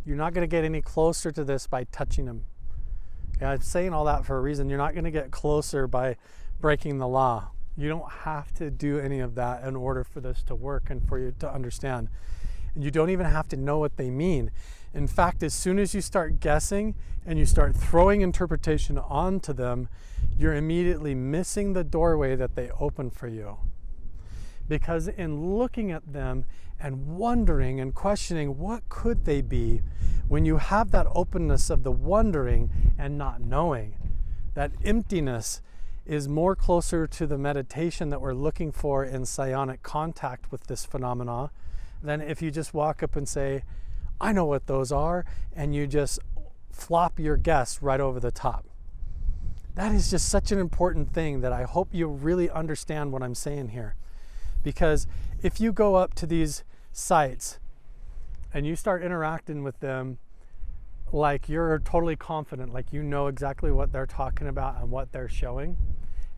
you're not going to get any closer to this by touching them. Yeah, I'm saying all that for a reason. You're not going to get closer by breaking the law. You don't have to do any of that in order for this to work and for you to understand. And you don't even have to know what they mean. In fact, as soon as you start guessing and you start throwing interpretation onto them, you're immediately missing the doorway that they open for you. Because in looking at them and wondering and questioning what could they be, when you have that openness of the wondering and not knowing, that emptiness is more closer to the meditation that we're looking for in psionic contact with this phenomena than if you just walk up and say, I know what those are, and you just flop your guess right over the top. That is just such an important thing that I hope you really understand what I'm saying here. Because if you go up to these sites and you start interacting with them like you're totally confident, like you know exactly what they're talking about and what they're showing,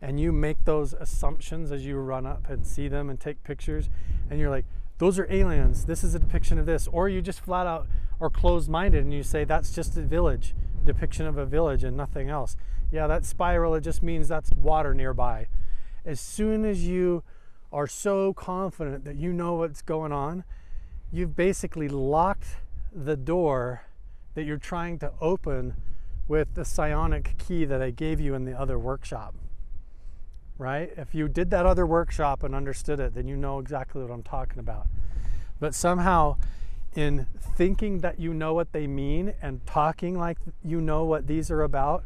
and you make those assumptions as you run up and see them and take pictures, and you're like, those are aliens, this is a depiction of this, or you just flat out are closed-minded and you say that's just a village, depiction of a village and nothing else. Yeah, that spiral, it just means that's water nearby. As soon as you are so confident that you know what's going on, you've basically locked the door that you're trying to open with the psionic key that I gave you in the other workshop, right? If you did that other workshop and understood it, then you know exactly what I'm talking about. But somehow, in thinking that you know what they mean and talking like you know what these are about,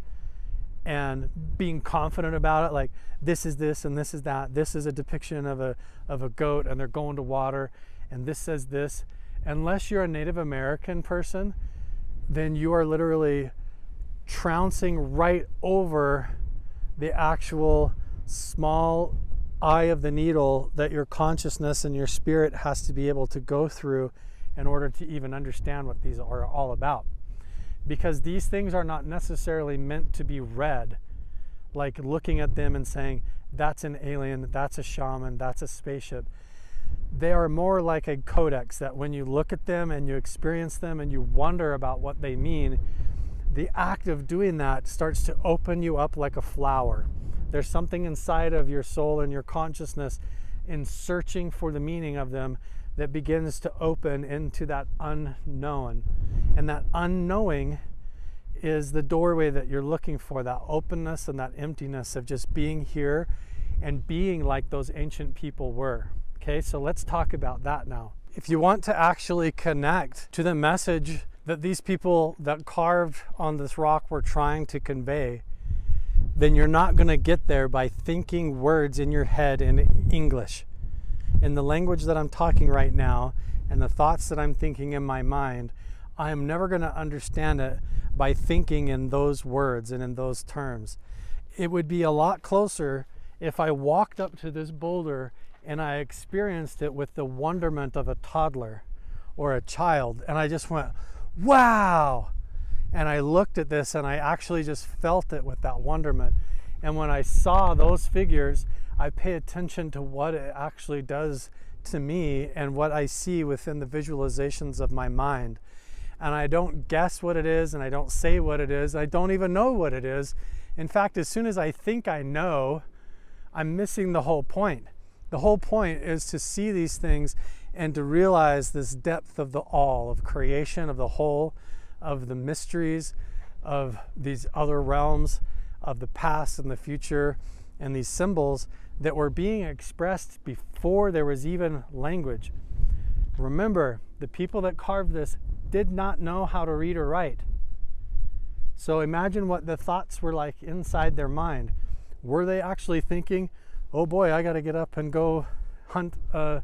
and being confident about it, like this is this and this is that, this is a depiction of a goat and they're going to water, and this says this. Unless you're a Native American person, then you are literally trouncing right over the actual small eye of the needle that your consciousness and your spirit has to be able to go through in order to even understand what these are all about. Because these things are not necessarily meant to be read, like looking at them and saying, that's an alien, that's a shaman, that's a spaceship. They are more like a codex that when you look at them and you experience them and you wonder about what they mean, the act of doing that starts to open you up like a flower. There's something inside of your soul and your consciousness in searching for the meaning of them that begins to open into that unknown. And that unknowing is the doorway that you're looking for, that openness and that emptiness of just being here and being like those ancient people were. Okay, so let's talk about that now. If you want to actually connect to the message that these people that carved on this rock were trying to convey, then you're not going to get there by thinking words in your head in English. In the language that I'm talking right now and the thoughts that I'm thinking in my mind, I am never going to understand it by thinking in those words and in those terms. It would be a lot closer if I walked up to this boulder and I experienced it with the wonderment of a toddler or a child, and I just went, wow! And I looked at this and I actually just felt it with that wonderment. And when I saw those figures, I pay attention to what it actually does to me and what I see within the visualizations of my mind. And I don't guess what it is, and I don't say what it is. I don't even know what it is. In fact, as soon as I think I know, I'm missing the whole point. The whole point is to see these things and to realize this depth of the all, of creation, of the whole, of the mysteries, of these other realms, of the past and the future, and these symbols that were being expressed before there was even language. Remember, the people that carved this did not know how to read or write. So imagine what the thoughts were like inside their mind. Were they actually thinking, oh boy, I got to get up and go hunt a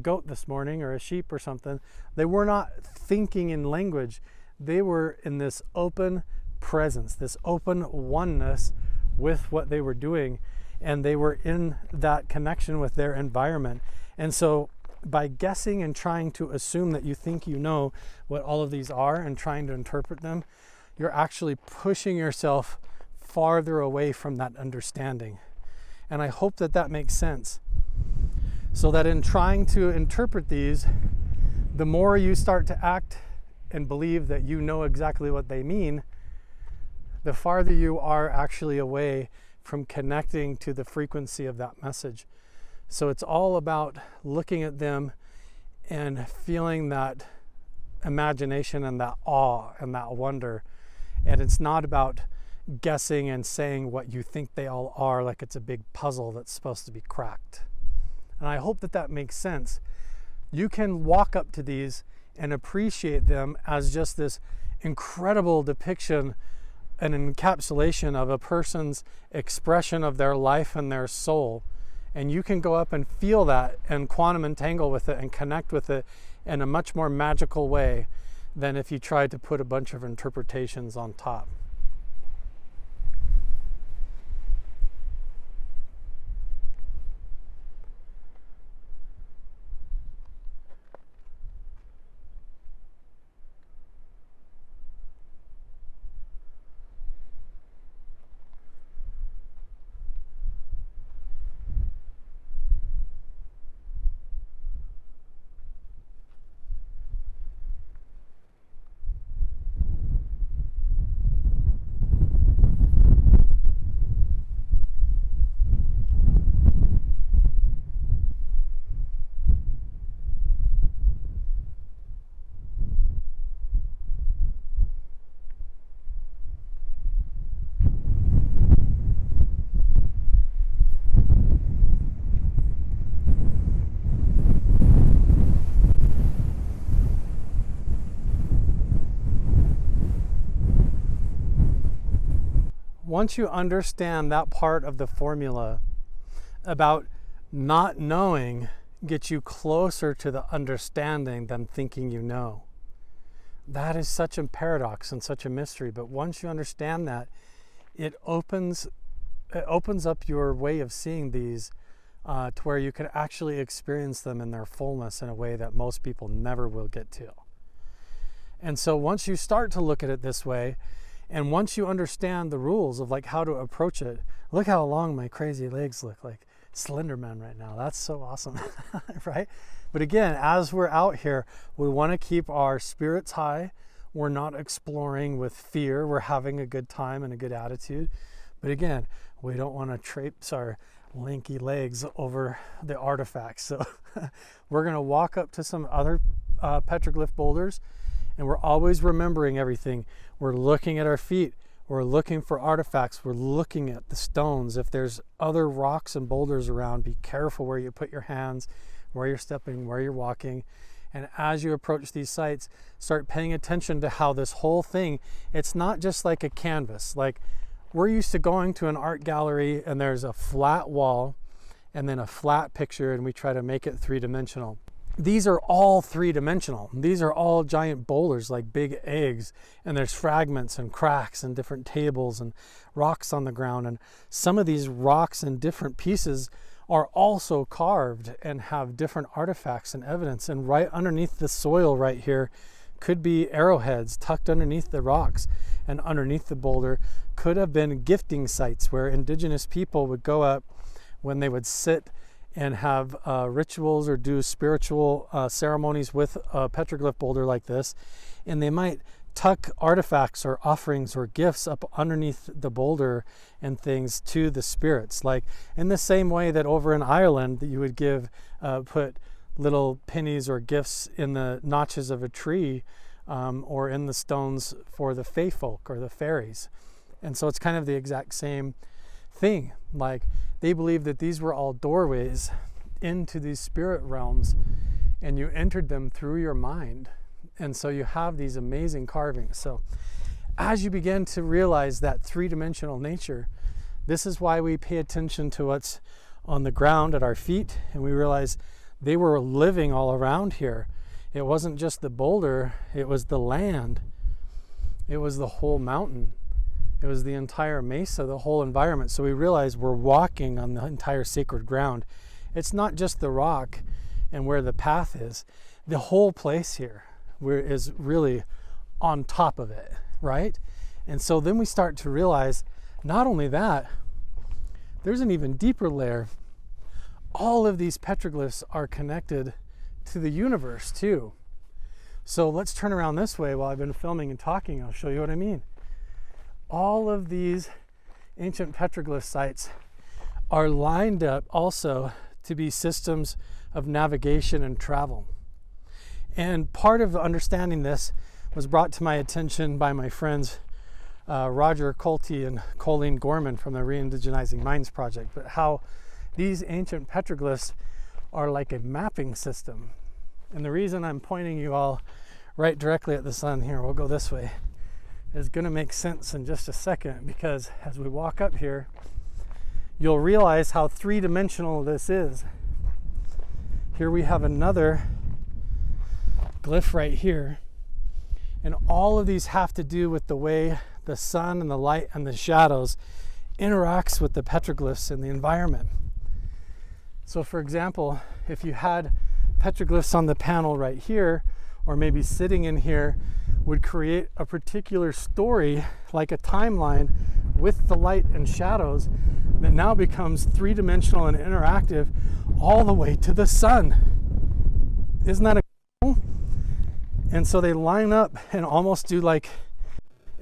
goat this morning or a sheep or something? They were not thinking in language. They were in this open presence, this open oneness with what they were doing, and they were in that connection with their environment. And so by guessing and trying to assume that you think you know what all of these are and trying to interpret them, you're actually pushing yourself farther away from that understanding. And I hope that that makes sense. So that in trying to interpret these, the more you start to act and believe that you know exactly what they mean, the farther you are actually away from connecting to the frequency of that message. So it's all about looking at them and feeling that imagination and that awe and that wonder. And it's not about guessing and saying what you think they all are like it's a big puzzle that's supposed to be cracked. And I hope that that makes sense. You can walk up to these and appreciate them as just this incredible depiction, an encapsulation of a person's expression of their life and their soul. And you can go up and feel that and quantum entangle with it and connect with it in a much more magical way than if you tried to put a bunch of interpretations on top. Once you understand that part of the formula about not knowing gets you closer to the understanding than thinking you know. That is such a paradox and such a mystery. But once you understand that, it opens up your way of seeing these to where you can actually experience them in their fullness in a way that most people never will get to. And so once you start to look at it this way, and once you understand the rules of like how to approach it, look how long my crazy legs look like Slender Man right now. That's so awesome, right? But again, as we're out here, we want to keep our spirits high. We're not exploring with fear. We're having a good time and a good attitude. But again, we don't want to traipse our lanky legs over the artifacts. So we're going to walk up to some other petroglyph boulders, and we're always remembering everything. We're looking at our feet. We're looking for artifacts. We're looking at the stones. If there's other rocks and boulders around, be careful where you put your hands, where you're stepping, where you're walking. And as you approach these sites, start paying attention to how this whole thing, it's not just like a canvas. Like, we're used to going to an art gallery and there's a flat wall and then a flat picture, and we try to make it three-dimensional. These are all three-dimensional. These are all giant boulders like big eggs, and there's fragments and cracks and different tables and rocks on the ground. And some of these rocks and different pieces are also carved and have different artifacts and evidence. And right underneath the soil right here could be arrowheads tucked underneath the rocks, and underneath the boulder could have been gifting sites where indigenous people would go up when they would sit and have rituals or do spiritual ceremonies with a petroglyph boulder like this. And they might tuck artifacts or offerings or gifts up underneath the boulder and things to the spirits. Like in the same way that over in Ireland that you would give, put little pennies or gifts in the notches of a tree or in the stones for the fae folk or the fairies. And so it's kind of the exact same thing. Like, they believed that these were all doorways into these spirit realms, and you entered them through your mind. And so you have these amazing carvings. So as you begin to realize that three-dimensional nature, this is why we pay attention to what's on the ground at our feet, and we realize they were living all around here. It wasn't just the boulder, it was the land. It was the whole mountain. It was the entire mesa, the whole environment. So we realize we're walking on the entire sacred ground. It's not just the rock and where the path is. The whole place here is really on top of it, right? And so then we start to realize, not only that, there's an even deeper layer. All of these petroglyphs are connected to the universe too. So let's turn around this way while I've been filming and talking. I'll show you what I mean. All of these ancient petroglyph sites are lined up also to be systems of navigation and travel. And part of understanding this was brought to my attention by my friends Roger Colty and Colleen Gorman from the Re-Indigenizing Minds Project, but how these ancient petroglyphs are like a mapping system. And the reason I'm pointing you all right directly at the sun here, we'll go this way, is going to make sense in just a second, because as we walk up here, you'll realize how three-dimensional this is. Here we have another glyph right here, and all of these have to do with the way the sun and the light and the shadows interacts with the petroglyphs in the environment. So for example, if you had petroglyphs on the panel right here, or maybe sitting in here, would create a particular story, like a timeline with the light and shadows that now becomes three-dimensional and interactive all the way to the sun. Isn't that cool? And so they line up and almost do like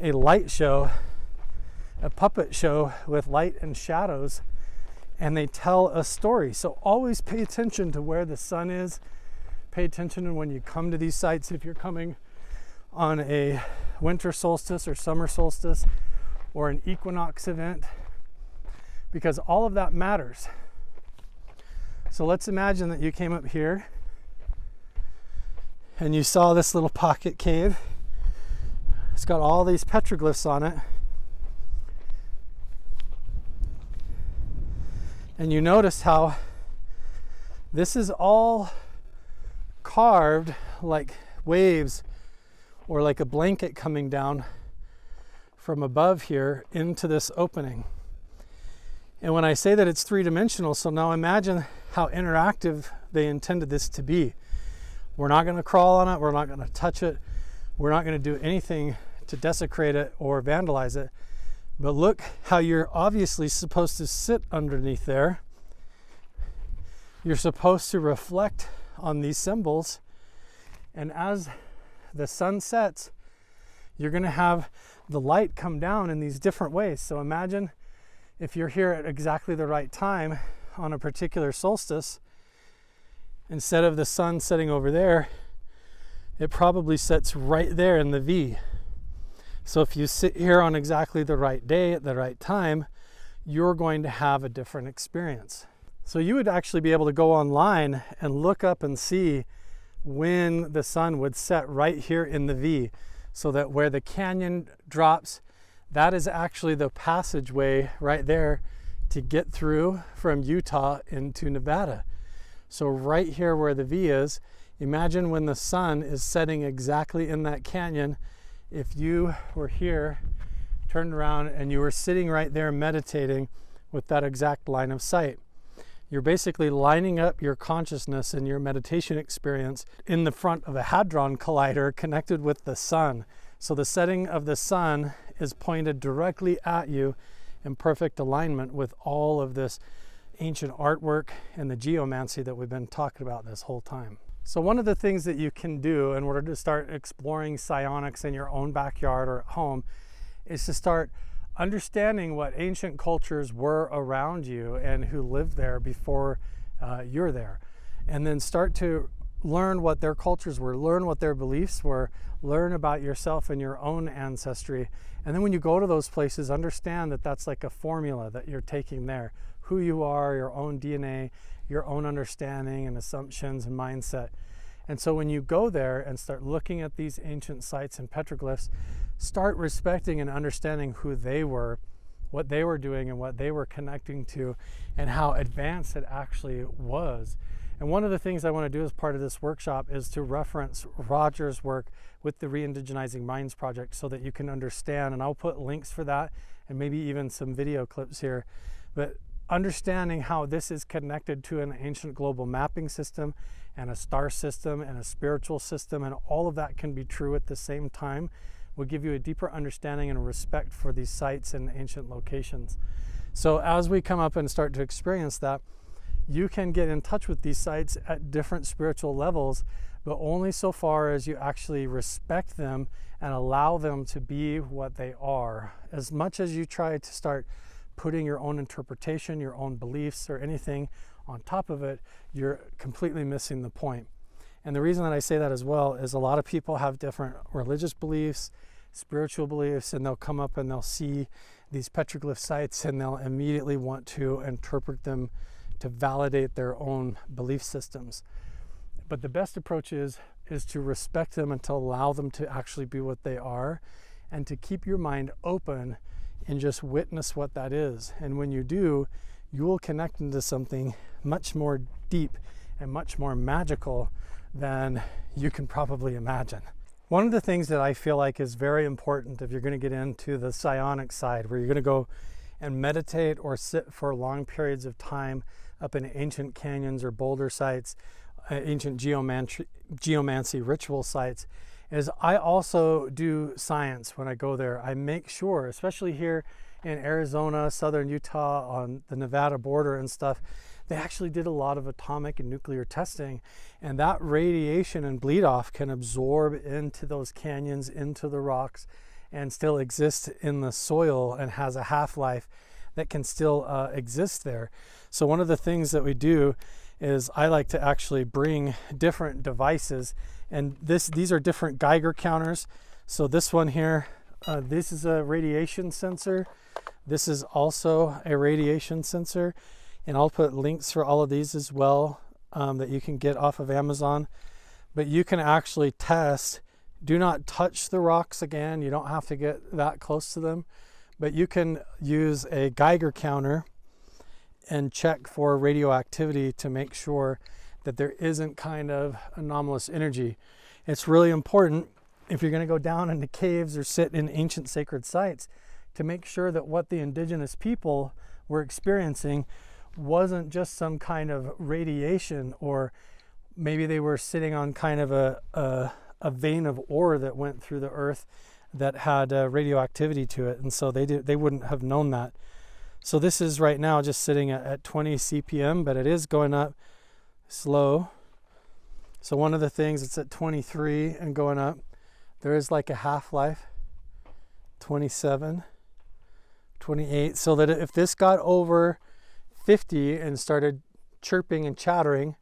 a light show, a puppet show with light and shadows, and they tell a story. So always pay attention to where the sun is. Pay attention to when you come to these sites, if you're coming on a winter solstice or summer solstice or an equinox event, because all of that matters. So let's imagine that you came up here and you saw this little pocket cave. It's got all these petroglyphs on it. And you notice how this is all carved like waves, or like a blanket coming down from above here into this opening. And when I say that it's three-dimensional, so now imagine how interactive they intended this to be. We're not going to crawl on it. We're not going to touch it. We're not going to do anything to desecrate it or vandalize it. But look how you're obviously supposed to sit underneath there. You're supposed to reflect on these symbols. And as the sun sets, you're going to have the light come down in these different ways. So imagine if you're here at exactly the right time on a particular solstice, instead of the sun setting over there, it probably sets right there in the V. So if you sit here on exactly the right day at the right time, you're going to have a different experience. So you would actually be able to go online and look up and see when the sun would set right here in the V, so that where the canyon drops, that is actually the passageway right there to get through from Utah into Nevada. So right here where the V is, imagine when the sun is setting exactly in that canyon. If you were here, turned around, and you were sitting right there meditating with that exact line of sight, you're basically lining up your consciousness and your meditation experience in the front of a hadron collider connected with the sun. So the setting of the sun is pointed directly at you in perfect alignment with all of this ancient artwork and the geomancy that we've been talking about this whole time. So one of the things that you can do in order to start exploring psionics in your own backyard or at home is to start understanding what ancient cultures were around you and who lived there before you're there. And then start to learn what their cultures were, learn what their beliefs were, learn about yourself and your own ancestry. And then when you go to those places, understand that that's like a formula that you're taking there. Who you are, your own DNA, your own understanding and assumptions and mindset. And so when you go there and start looking at these ancient sites and petroglyphs, start respecting and understanding who they were, what they were doing and what they were connecting to, and how advanced it actually was. And one of the things I want to do as part of this workshop is to reference Roger's work with the Re-Indigenizing Minds Project so that you can understand, and I'll put links for that and maybe even some video clips here, but understanding how this is connected to an ancient global mapping system and a star system and a spiritual system, and all of that can be true at the same time, will give you a deeper understanding and respect for these sites and ancient locations. So as we come up and start to experience that, you can get in touch with these sites at different spiritual levels, but only so far as you actually respect them and allow them to be what they are. As much as you try to start putting your own interpretation, your own beliefs, or anything on top of it, you're completely missing the point. And the reason that I say that as well is a lot of people have different religious beliefs, spiritual beliefs, and they'll come up and they'll see these petroglyph sites and they'll immediately want to interpret them to validate their own belief systems. But the best approach is to respect them and to allow them to actually be what they are, and to keep your mind open and just witness what that is. And when you do, you will connect into something much more deep and much more magical than you can probably imagine. One of the things that I feel like is very important if you're going to get into the psionic side, where you're going to go and meditate or sit for long periods of time up in ancient canyons or boulder sites, ancient geomancy ritual sites, is I also do science when I go there. I make sure, especially here in Arizona, southern Utah, on the Nevada border and stuff, they actually did a lot of atomic and nuclear testing, and that radiation and bleed off can absorb into those canyons, into the rocks, and still exist in the soil and has a half-life that can still exist there. So one of the things that we do is I like to actually bring different devices, and these are different Geiger counters. So this one here, this is a radiation sensor. This is also a radiation sensor, and I'll put links for all of these as well that you can get off of Amazon. But you can actually test. Do not touch the rocks again. You don't have to get that close to them, but you can use a Geiger counter and check for radioactivity to make sure that there isn't kind of anomalous energy. It's really important if you're going to go down into caves or sit in ancient sacred sites to make sure that what the indigenous people were experiencing wasn't just some kind of radiation, or maybe they were sitting on kind of a vein of ore that went through the earth that had radioactivity to it, and so they wouldn't have known that. So this is right now just sitting at 20 CPM, but it is going up slow. So one of the things, it's at 23 and going up. There is like a half-life, 27, 28, so that if this got over 50 and started chirping and chattering,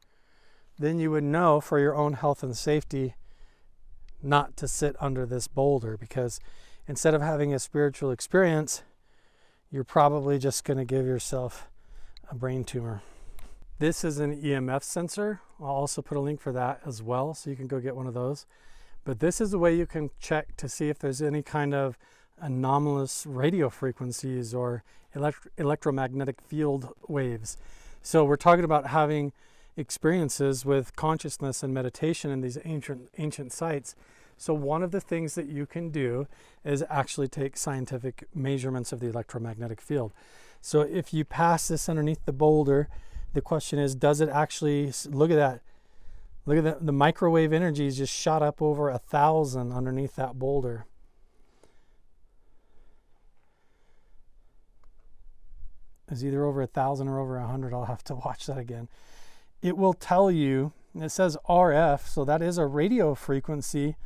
then you would know for your own health and safety not to sit under this boulder, because instead of having a spiritual experience, you're probably just going to give yourself a brain tumor. This is an EMF sensor. I'll also put a link for that as well, so you can go get one of those. But this is a way you can check to see if there's any kind of anomalous radio frequencies or electromagnetic field waves. So we're talking about having experiences with consciousness and meditation in these ancient sites. So one of the things that you can do is actually take scientific measurements of the electromagnetic field. So if you pass this underneath the boulder, the question is, does it actually, look at that. Look at the microwave energy is just shot up over 1,000 underneath that boulder. It's either over 1,000 or over 100. I'll have to watch that again. It will tell you, and it says RF, so that is a radio frequency.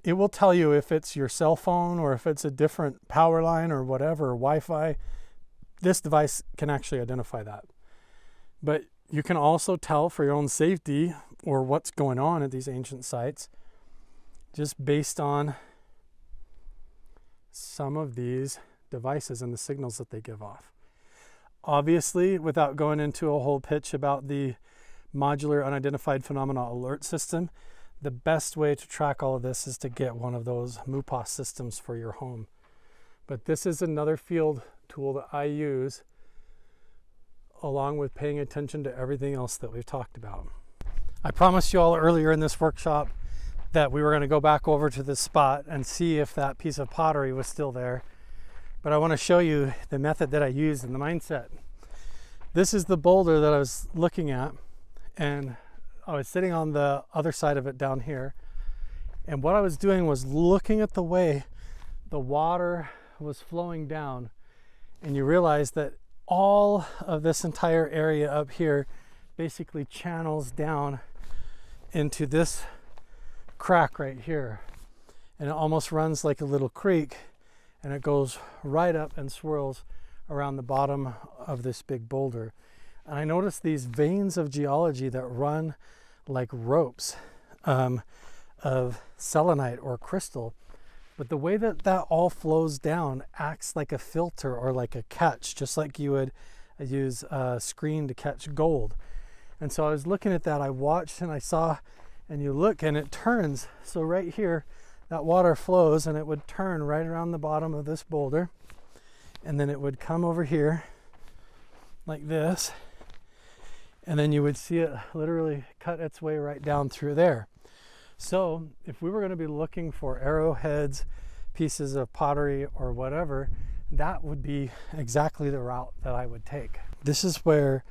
It will tell you if it's your cell phone or if it's a different power line or whatever, or Wi-Fi. This device can actually identify that. But you can also tell for your own safety or what's going on at these ancient sites just based on some of these devices and the signals that they give off. Obviously, without going into a whole pitch about the modular unidentified phenomena alert system, the best way to track all of this is to get one of those MUPOS systems for your home. But this is another field tool that I use along with paying attention to everything else that we've talked about. I promised you all earlier in this workshop that we were going to go back over to this spot and see if that piece of pottery was still there. But I want to show you the method that I used in the mindset. This is the boulder that I was looking at, and I was sitting on the other side of it down here. And what I was doing was looking at the way the water was flowing down, and you realize that all of this entire area up here basically channels down into this crack right here, and it almost runs like a little creek, and it goes right up and swirls around the bottom of this big boulder. And I noticed these veins of geology that run like ropes of selenite or crystal. But the way that that all flows down acts like a filter or like a catch, just like you would use a screen to catch gold. And so I was looking at that, I watched and I saw, and you look and it turns. So right here, that water flows and it would turn right around the bottom of this boulder. And then it would come over here like this. And then you would see it literally cut its way right down through there. So if we were going to be looking for arrowheads, pieces of pottery or whatever, that would be exactly the route that I would take. This is where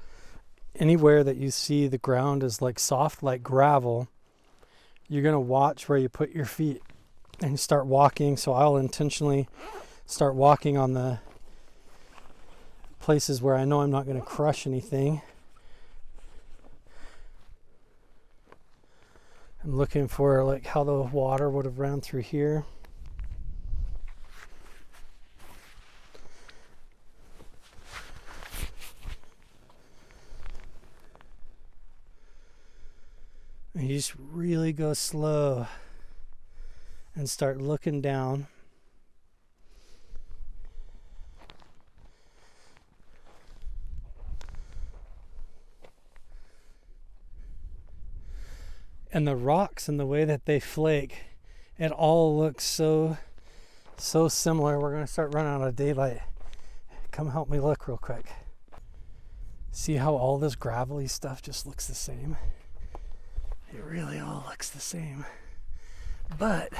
anywhere that you see the ground is like soft, like gravel, you're going to watch where you put your feet and start walking. So I'll intentionally start walking on the places where I know I'm not going to crush anything. I'm looking for like how the water would have ran through here. And you just really go slow and start looking down. And the rocks and the way that they flake, it all looks so similar. We're going to start running out of daylight. Come help me look real quick. See how all this gravelly stuff just looks the same? It really all looks the same. But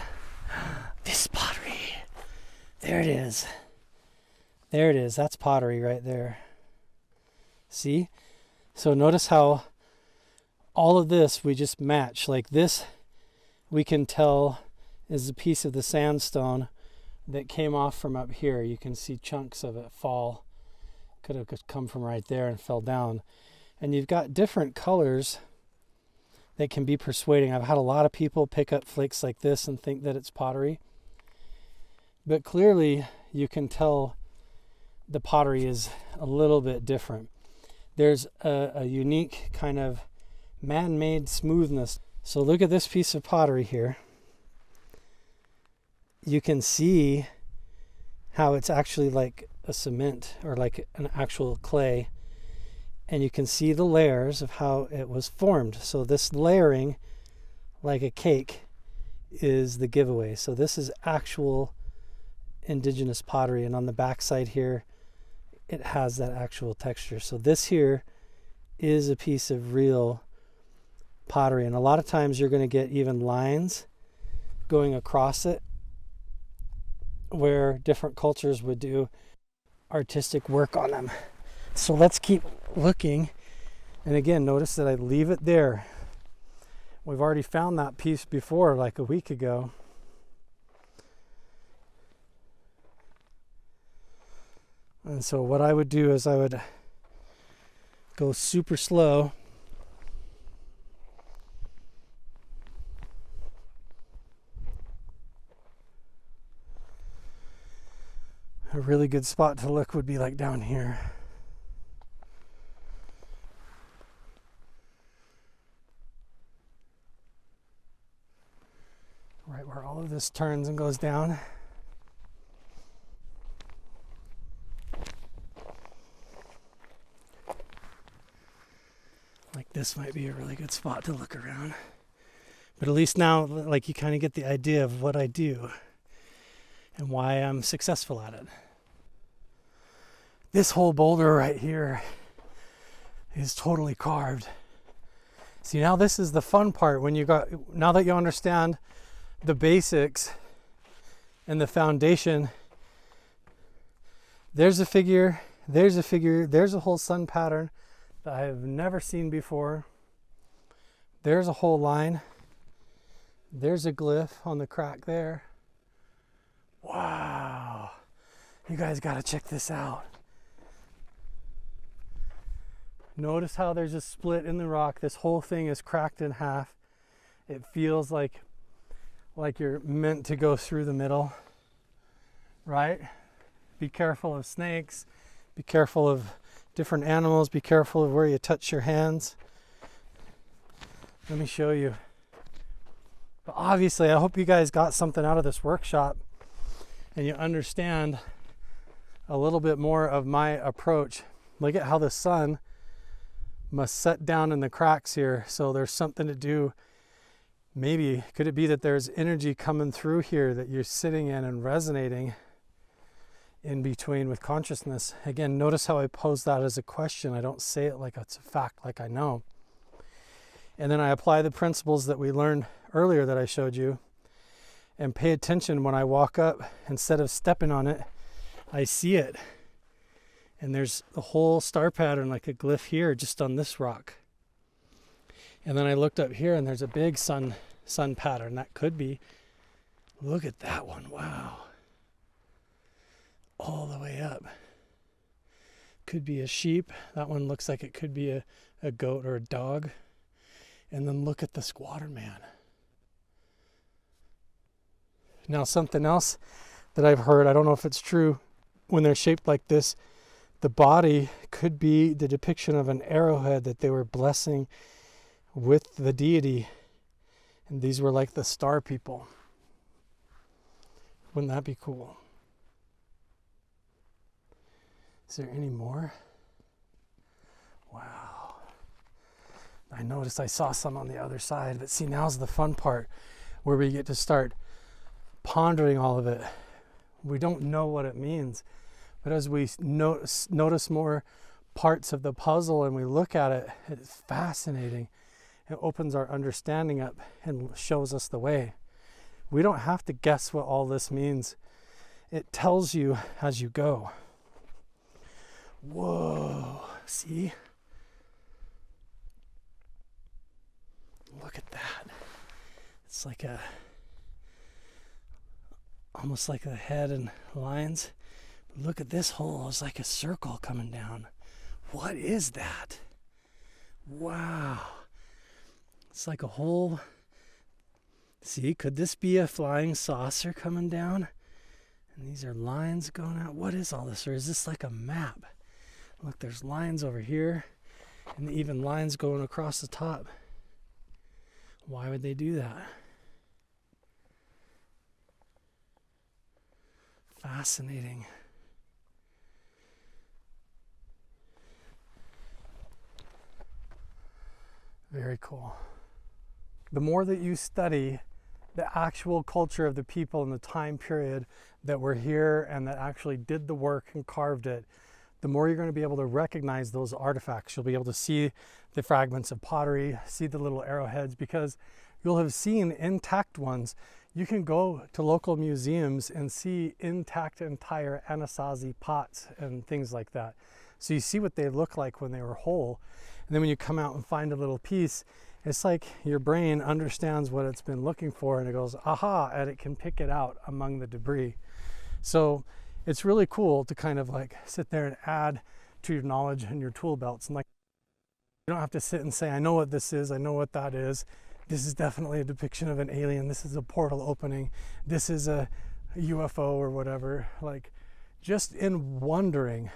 this pottery, there it is. There it is. That's pottery right there. See? So notice how all of this we just match. Like this, we can tell is a piece of the sandstone that came off from up here. You can see chunks of it fall. Could have come from right there and fell down. And you've got different colors that can be persuading. I've had a lot of people pick up flakes like this and think that it's pottery. But clearly you can tell the pottery is a little bit different. There's a unique kind of man-made smoothness. So look at this piece of pottery here. You can see how it's actually like a cement or like an actual clay. And you can see the layers of how it was formed. So this layering, like a cake, is the giveaway. So this is actual indigenous pottery. And on the back side here, it has that actual texture. So this here is a piece of real pottery. And a lot of times you're going to get even lines going across it where different cultures would do artistic work on them. So let's keep looking. And again, notice that I leave it there. We've already found that piece before, like a week ago. And so what I would do is I would go super slow. A really good spot to look would be like down here. Right where all of this turns and goes down. Like this might be a really good spot to look around. But at least now, like, you kind of get the idea of what I do and why I'm successful at it. This whole boulder right here is totally carved. See, now this is the fun part when now that you understand the basics and the foundation. There's a figure, there's a whole sun pattern that I have never seen before. There's a whole line. There's a glyph on the crack there. Wow. You guys got to check this out. Notice how there's a split in the rock. This whole thing is cracked in half. It feels like you're meant to go through the middle, right? Be careful of snakes. Be careful of different animals. Be careful of where you touch your hands. Let me show you. But obviously, I hope you guys got something out of this workshop and you understand a little bit more of my approach. Look at how the sun must set down in the cracks here. So there's something to do. Maybe, could it be that there's energy coming through here that you're sitting in and resonating in between with consciousness? Again, notice how I pose that as a question. I don't say it like it's a fact, like I know. And then I apply the principles that we learned earlier that I showed you, and pay attention when I walk up. Instead of stepping on it, I see it. And there's the whole star pattern like a glyph here just on this rock. And then I looked up here and there's a big sun pattern. That could be, look at that one, wow. All the way up. Could be a sheep. That one looks like it could be a goat or a dog. And then look at the squatter man. Now something else that I've heard, I don't know if it's true, when they're shaped like this, the body could be the depiction of an arrowhead that they were blessing with the deity. And these were like the star people. Wouldn't that be cool? Is there any more? Wow. I noticed I saw some on the other side, but see, now's the fun part where we get to start pondering all of it. We don't know what it means, but as we notice more parts of the puzzle and we look at it, it's fascinating. It opens our understanding up and shows us the way. We don't have to guess what all this means. It tells you as you go. Whoa, see? Look at that. It's like almost like the head and lines. But look at this hole. It's like a circle coming down. What is that? Wow. It's like a whole... See, could this be a flying saucer coming down? And these are lines going out. What is all this? Or is this like a map? Look, there's lines over here. And even lines going across the top. Why would they do that? Fascinating. Very cool. The more that you study the actual culture of the people in the time period that were here and that actually did the work and carved it, the more you're going to be able to recognize those artifacts. You'll be able to see the fragments of pottery, see the little arrowheads, because you'll have seen intact ones. You can go to local museums and see intact entire Anasazi pots and things like that. So you see what they look like when they were whole. And then when you come out and find a little piece, it's like your brain understands what it's been looking for and it goes, aha, and it can pick it out among the debris. So it's really cool to kind of like sit there and add to your knowledge and your tool belts. And like, you don't have to sit and say, I know what this is, I know what that is. This is definitely a depiction of an alien. This is a portal opening. This is a UFO or whatever. Like, just in wondering,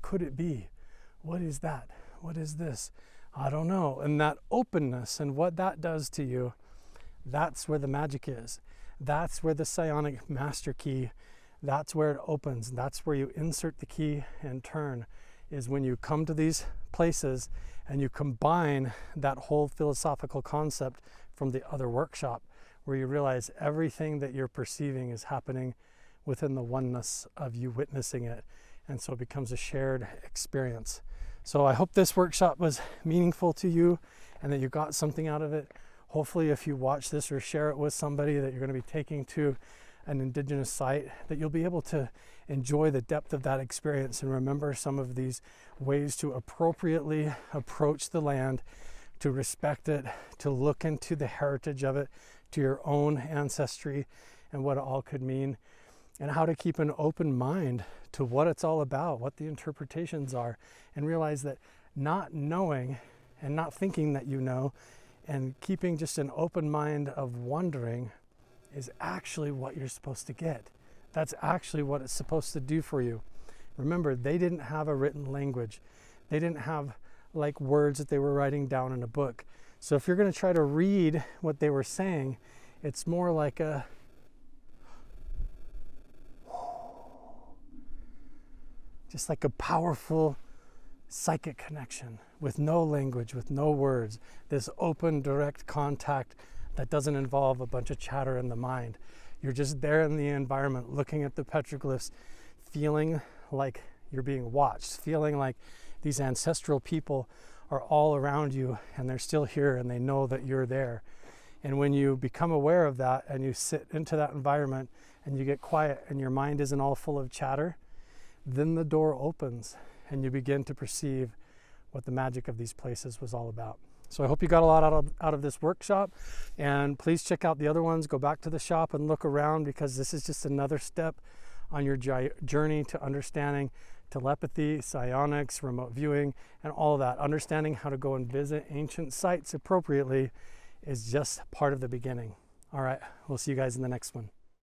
could it be? What is that? What is this? I don't know. And that openness and what that does to you, that's where the magic is. That's where the psionic master key, that's where it opens. That's where you insert the key and turn, is when you come to these places and you combine that whole philosophical concept from the other workshop, where you realize everything that you're perceiving is happening within the oneness of you witnessing it. And so it becomes a shared experience. So I hope this workshop was meaningful to you and that you got something out of it. Hopefully, if you watch this or share it with somebody that you're going to be taking to an indigenous site, that you'll be able to enjoy the depth of that experience and remember some of these ways to appropriately approach the land, to respect it, to look into the heritage of it, to your own ancestry and what it all could mean, and how to keep an open mind to what it's all about, what the interpretations are, and realize that not knowing and not thinking that you know, and keeping just an open mind of wondering is actually what you're supposed to get. That's actually what it's supposed to do for you. Remember, they didn't have a written language. They didn't have like words that they were writing down in a book. So if you're going to try to read what they were saying, it's more like a just like a powerful psychic connection with no language, with no words, this open, direct contact that doesn't involve a bunch of chatter in the mind. You're just there in the environment, looking at the petroglyphs, feeling like you're being watched, feeling like these ancestral people are all around you and they're still here and they know that you're there. And when you become aware of that and you sit into that environment and you get quiet and your mind isn't all full of chatter, then the door opens and you begin to perceive what the magic of these places was all about. So I hope you got a lot out of this workshop, and please check out the other ones. Go back to the shop and look around, because this is just another step on your journey to understanding telepathy, psionics, remote viewing, and all of that. Understanding how to go and visit ancient sites appropriately is just part of the beginning. All right, we'll see you guys in the next one.